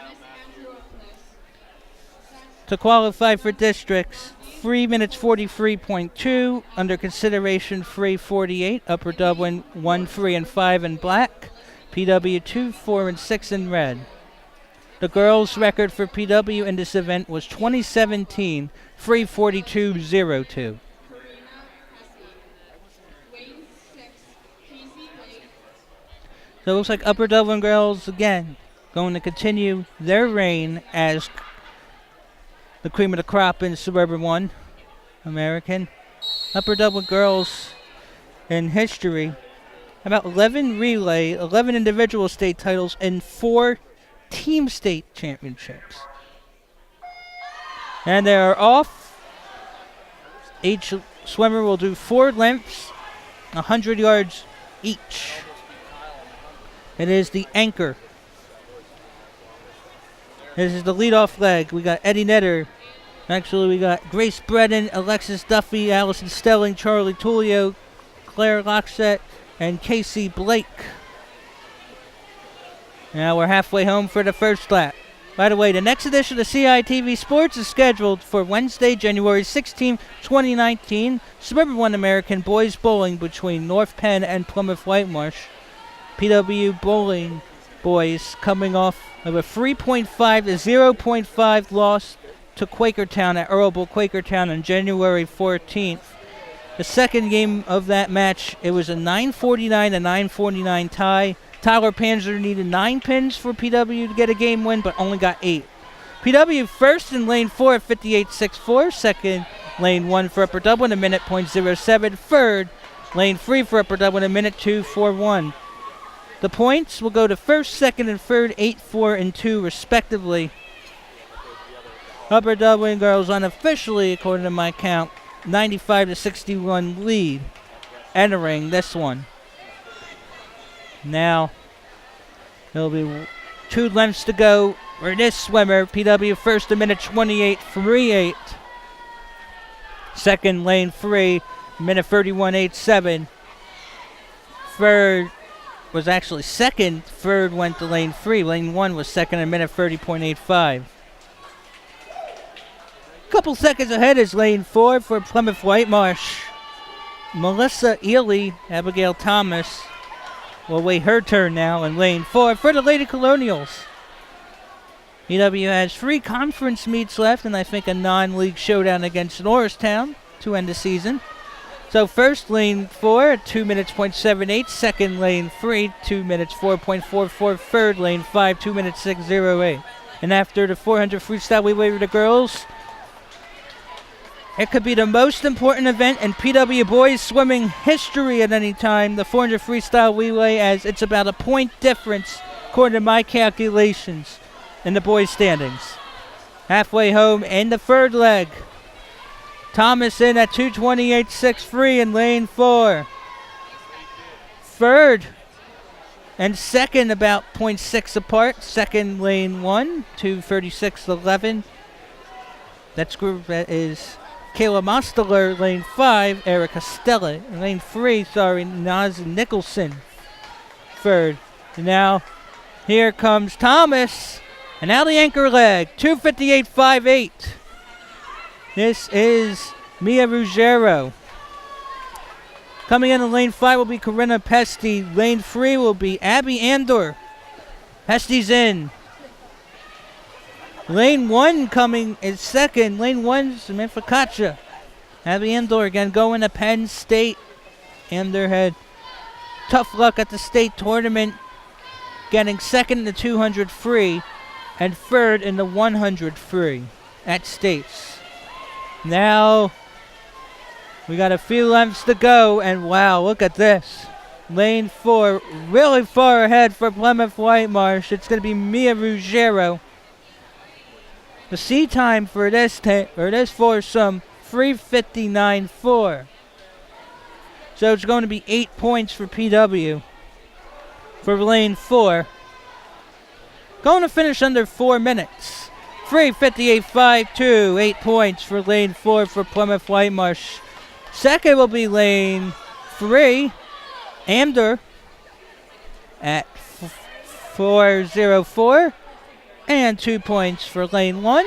To qualify for districts, 3 minutes 43.2, under consideration 3:48. Upper Dublin 1, 3, and 5 in black. PW 2, 4, and 6 in red. The girls' record for PW in this event was 2017, 3:42.02. So it looks like Upper Dublin girls, again, going to continue their reign as the cream of the crop in Suburban 1 American. Upper Dublin girls in history, about 11 relay, 11 individual state titles, and 4 team state championships. And they are off. Each swimmer will do 4 lengths, 100 yards each. It is the anchor. This is the leadoff leg. We got Eddie Netter. Actually, we got Grace Bredin, Alexis Duffy, Allison Stelling, Charlie Tullio, Claire Lockset, and Casey Blake. Now we're halfway home for the first lap. By the way, the next edition of CITV Sports is scheduled for Wednesday, January 16, 2019. Suburban 1 American boys bowling between North Penn and Plymouth Whitemarsh. PW bowling boys coming off of a 3.5 to 0.5 loss to Quakertown at Earlville Quakertown on January 14th. The second game of that match, it was a 9:49 to 9:49 tie. Tyler Panzer needed 9 pins for PW to get a game win, but only got 8. PW first in lane 4 at 58.64. Second, lane 1 for Upper Dublin, a minute .07. Third, lane 3 for Upper Dublin, a minute 2:41. The points will go to first, second, and third, 8, 4, and 2, respectively. Upper Dublin girls unofficially, according to my count, 95-61 lead entering this one. Now, there'll be 2 lengths to go for this swimmer. PW first a minute 28.38. Second, lane 3, minute 31.87. Third was actually second. Third went to lane 3. Lane 1 was second, a minute 30.85. Couple seconds ahead is lane 4 for Plymouth Whitemarsh. Melissa Ely, Abigail Thomas will wait her turn now in lane 4 for the Lady Colonials. PW has 3 conference meets left and I think a non-league showdown against Norristown to end the season. So first lane 4 at 2 minutes .78. Second lane 3, 2 minutes 4.44. Third lane 5, 2 minutes 6.08. And after the 400 freestyle we wait for the girls, it could be the most important event in PW boys swimming history at any time, the 400 freestyle relay, as it's about a point difference, according to my calculations, in the boys' standings. Halfway home in the third leg. Thomas in at 2:28.63 in lane 4. Third and second about 0.6 apart. Second lane 1, 2:36.11. That's group that is Kayla Mosteler, lane 5, Erica Stella. Lane 3, Naz Nicholson. Third. And now, here comes Thomas. And now the anchor leg, 2:58.58. This is Mia Ruggiero. Coming in lane 5 will be Corinna Pesty. Lane 3 will be Abby Andor. Pesty's in. Lane 1 coming is second. Lane 1 Samantha Kacha. Abby Andor again going to Penn State. Andor had tough luck at the state tournament, getting second in the 200 free and third in the 100 free at states. Now we got a few lengths to go, and wow, look at this. Lane 4 really far ahead for Plymouth Whitemarsh. It's going to be Mia Ruggiero. The C time for this foursome, 3:59.4. So it's going to be 8 points for PW for lane 4. Going to finish under 4 minutes. 3:58.52, 8 points for lane 4 for Plymouth Whitemarsh. Second will be lane 3, Amder, at 4:04. And 2 points for lane 1,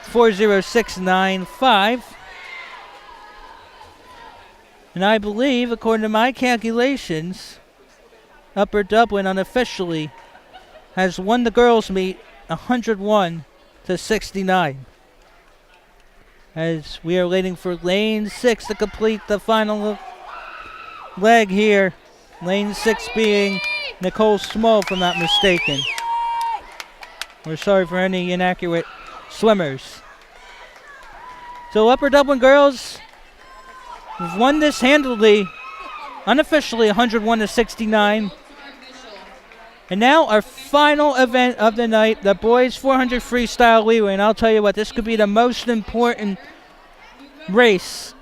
4:06.95. And I believe, according to my calculations, Upper Dublin unofficially has won the girls' meet 101-69. As we are waiting for lane 6 to complete the final leg here. Lane 6 being Nicole Small, if I'm not mistaken. We're sorry for any inaccurate swimmers. So Upper Dublin girls have won this handily, unofficially 101-69. And now our final event of the night, the boys 400 freestyle relay. And I'll tell you what, this could be the most important race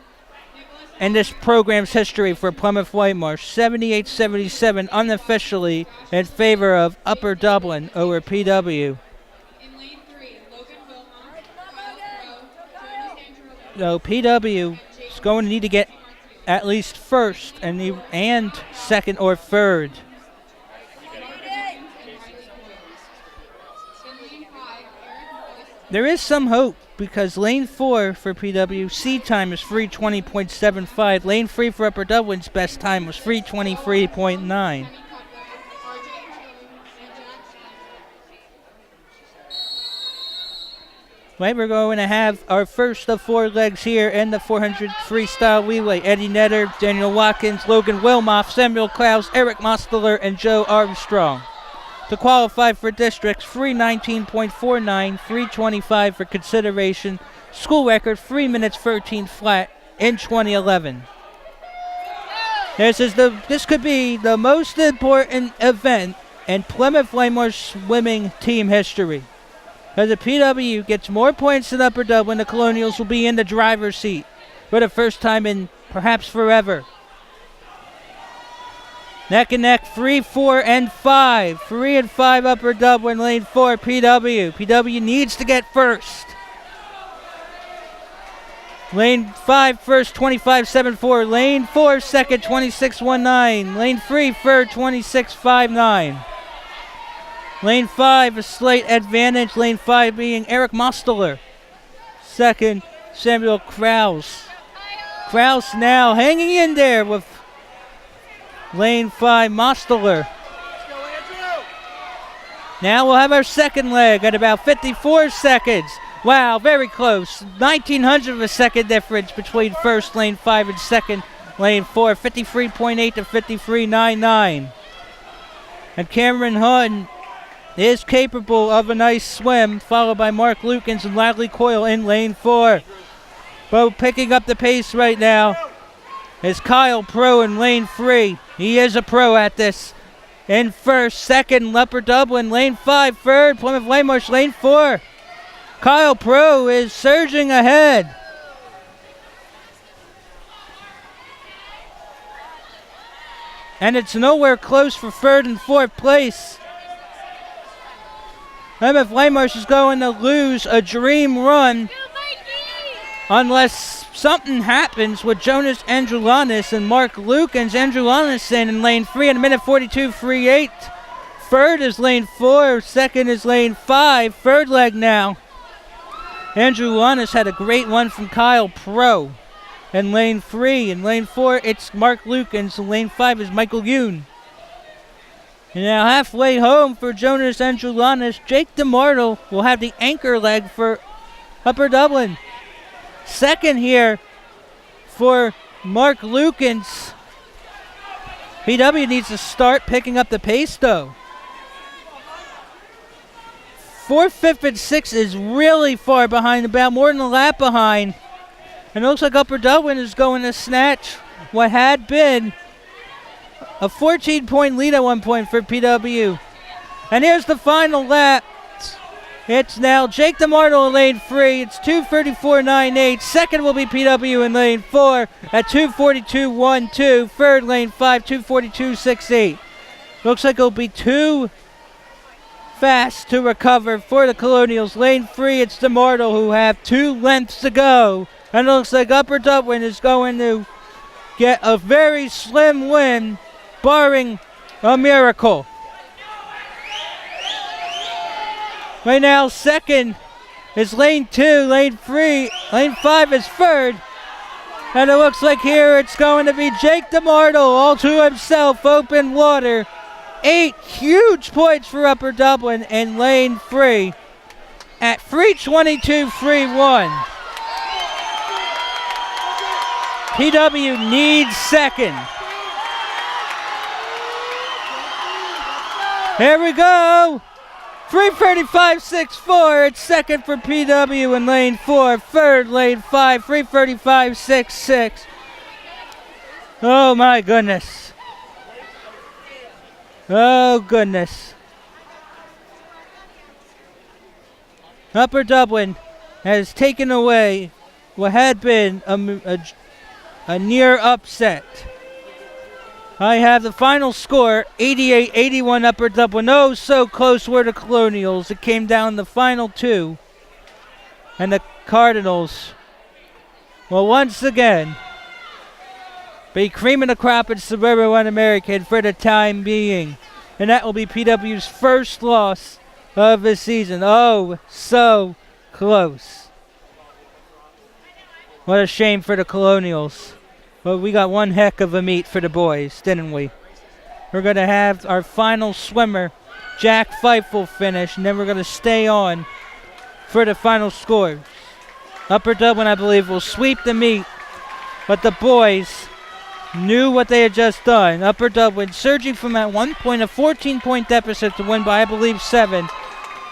in this program's history for Plymouth Whitemarsh. 78-77 unofficially in favor of Upper Dublin over PW. So PW is going to need to get at least first and second or third. There is some hope because lane 4 for PW, C time is 3:20.75. Lane 3 for Upper Dublin's best time was 3:23.9. Right, we're going to have our first of 4 legs here in the 400 freestyle relay. Eddie Netter, Daniel Watkins, Logan Wilmoff, Samuel Klaus, Eric Mosteler, and Joe Armstrong. To qualify for districts, 3:19.49, 3:25 for consideration. School record, 3 minutes 13 flat in 2011. This could be the most important event in Plymouth Whitemarsh swimming team history. As the PW gets more points than Upper Dublin, the Colonials will be in the driver's seat for the first time in perhaps forever. Neck and neck, 3, 4, and 5. 3 and 5 Upper Dublin, lane 4, PW. PW needs to get first. Lane 5 first, 25.74. Lane 4 second, 26.19. Lane 3 third, 26.59. Lane 5 a slight advantage. Lane 5 being Eric Mosteler. Second, Samuel Kraus. Kraus now hanging in there with Lane 5 Mosteler. Now we'll have our second leg at about 54 seconds. Wow, very close. 1900 of a second difference between first lane 5 and second lane 4. 53.8 to 53.99. And Cameron Hutton is capable of a nice swim, followed by Mark Lukens and Ladley Coyle in lane 4. Both picking up the pace right now is Kyle Pro in lane 3. He is a pro at this. In first, second, Upper Dublin, lane 5, third, Plymouth Whitemarsh, lane 4. Kyle Pro is surging ahead. And it's nowhere close for third and fourth place. Plymouth Whitemarsh is going to lose a dream run unless something happens with Jonas Andrulanis and Mark Lukens. Andrulanis in lane 3 in a minute 42.38. Third is lane 4. Second is lane 5. Third leg now. Andrulanis had a great one from Kyle Pro in lane 3. In lane 4, it's Mark Lukens. In lane 5 is Michael Yoon. And now halfway home for Jonas Andrulanis, Jake DeMartle will have the anchor leg for Upper Dublin. Second here for Mark Lukens. PW needs to start picking up the pace though. 4th, 5th, and 6th is really far behind, about more than a lap behind. And it looks like Upper Dublin is going to snatch what had been a 14-point lead at one point for PW. And here's the final lap. It's now Jake DeMartle in lane 3. It's 2:34.98. Second will be PW in lane 4 at 2:42.12. Third, lane 5, 2:42.68. Looks like it'll be too fast to recover for the Colonials. Lane 3, it's DeMartle who have 2 lengths to go. And it looks like Upper Dublin is going to get a very slim win, barring a miracle. Right now, second is lane 2, lane 3, lane 5 is third. And it looks like here it's going to be Jake DeMartle all to himself, open water. 8 huge points for Upper Dublin in lane 3 at 3:22.31. PW needs second. Here we go. 3:35.64. It's second for PW in lane 4. Third, lane 5. 3:35.66. Oh my goodness. Oh goodness. Upper Dublin has taken away what had been a near upset. I have the final score, 88-81 Upper Dublin. Oh, so close were the Colonials. It came down the final 2. And the Cardinals, well, once again, be cream of the crop in Suburban One American for the time being. And that will be PW's first loss of the season. Oh, so close. What a shame for the Colonials. But we got one heck of a meet for the boys, didn't we? We're going to have our final swimmer, Jack Fife, will finish, and then we're going to stay on for the final scores. Upper Dublin, I believe, will sweep the meet, but the boys knew what they had just done. Upper Dublin surging from at one point a 14-point deficit to win by, I believe, 7.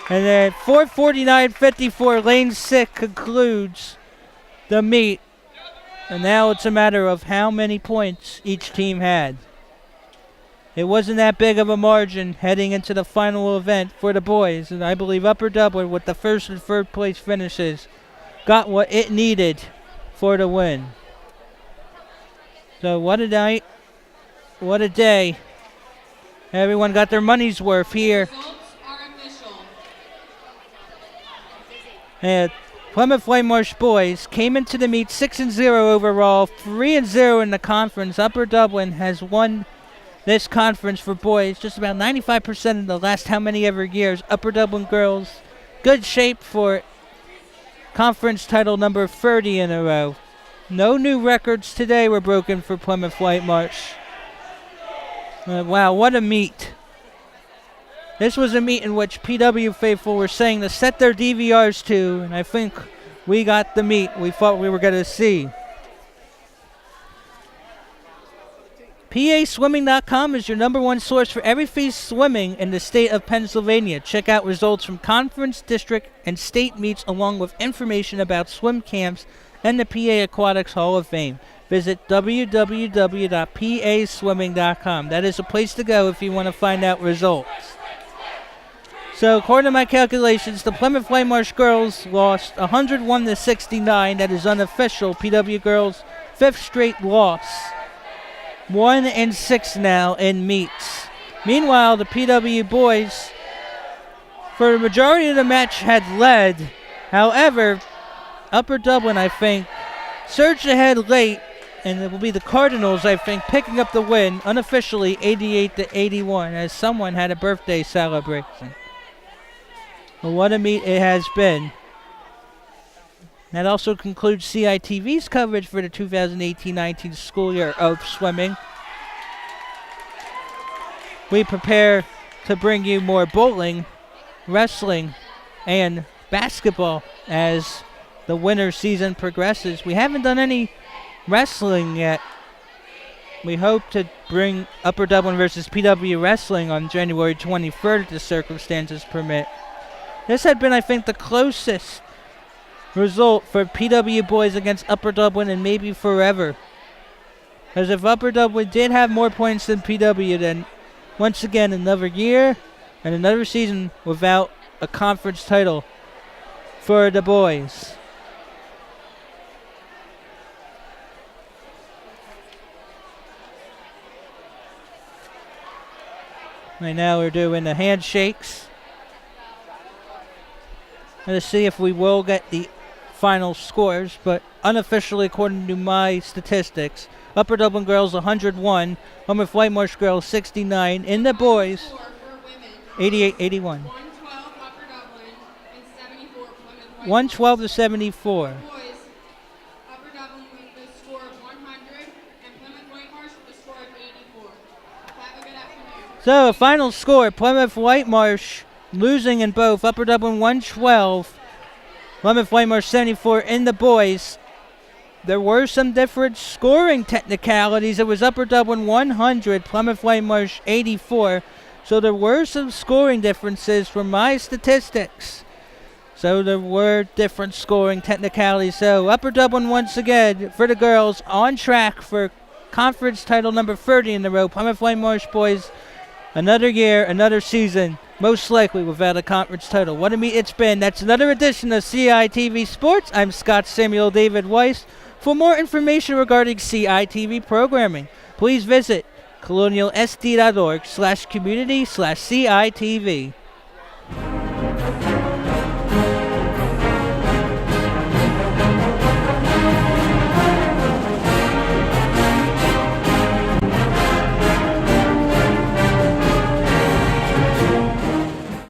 And then 4:49.54, lane 6 concludes the meet. And now it's a matter of how many points each team had. it wasn't that big of a margin heading into the final event for the boys. And I believe Upper Dublin, with the first and third place finishes, got what it needed for the win. So what a night. What a day. Everyone got their money's worth here. Results are official. And Plymouth Whitemarsh boys came into the meet 6-0 overall, 3-0 in the conference. Upper Dublin has won this conference for boys just about 95% in the last how many ever years. Upper Dublin girls, good shape for conference title number 30 in a row. No new records today were broken for Plymouth Whitemarsh. Wow, what a meet. This was a meet in which PW faithful were saying to set their DVRs to, and I think we got the meet we thought we were going to see. PASwimming.com is your #1 source for everything swimming in the state of Pennsylvania. Check out results from conference, district, and state meets, along with information about swim camps and the PA Aquatics Hall of Fame. Visit www.paswimming.com. That is a place to go if you want to find out results. So, according to my calculations, the Plymouth Whitemarsh girls lost 101-69. That is unofficial. PW girls' 5th straight loss. 1-6 now in meets. Meanwhile, the PW boys, for the majority of the match, had led. However, Upper Dublin, I think, surged ahead late, and it will be the Cardinals, I think, picking up the win unofficially 88-81, as someone had a birthday celebration. Well, what a meet it has been. That also concludes CITV's coverage for the 2018-19 school year of swimming. We prepare to bring you more bowling, wrestling, and basketball as the winter season progresses. We haven't done any wrestling yet. We hope to bring Upper Dublin versus PW Wrestling on January 23rd if the circumstances permit. This had been, I think, the closest result for PW boys against Upper Dublin and maybe forever. As if Upper Dublin did have more points than PW, then once again another year and another season without a conference title for the boys. Right now we're doing the handshakes. Let's see if we will get the final scores, but unofficially, according to my statistics, Upper Dublin girls 101, Plymouth Whitemarsh girls 69, in the boys 88-81. 112 Upper Dublin and 74 Plymouth Whitemarsh. 112-74. Boys, Upper Dublin with the score of 100 and Plymouth Whitemarsh with the score of 84. Have a good afternoon. So, final score, Plymouth Whitemarsh losing in both. Upper Dublin 112, Plymouth Whitemarsh 74 in the boys. There were some different scoring technicalities. It was Upper Dublin 100, Plymouth Whitemarsh 84. So there were some scoring differences from my statistics. So there were different scoring technicalities. So Upper Dublin once again for the girls on track for conference title number 30 in a row. Plymouth Whitemarsh boys, another year, another season, most likely without a conference title. What a meet it's been. That's another edition of CITV Sports. I'm Scott Samuel David Weiss. For more information regarding CITV programming, please visit colonialsd.org/community/CITV.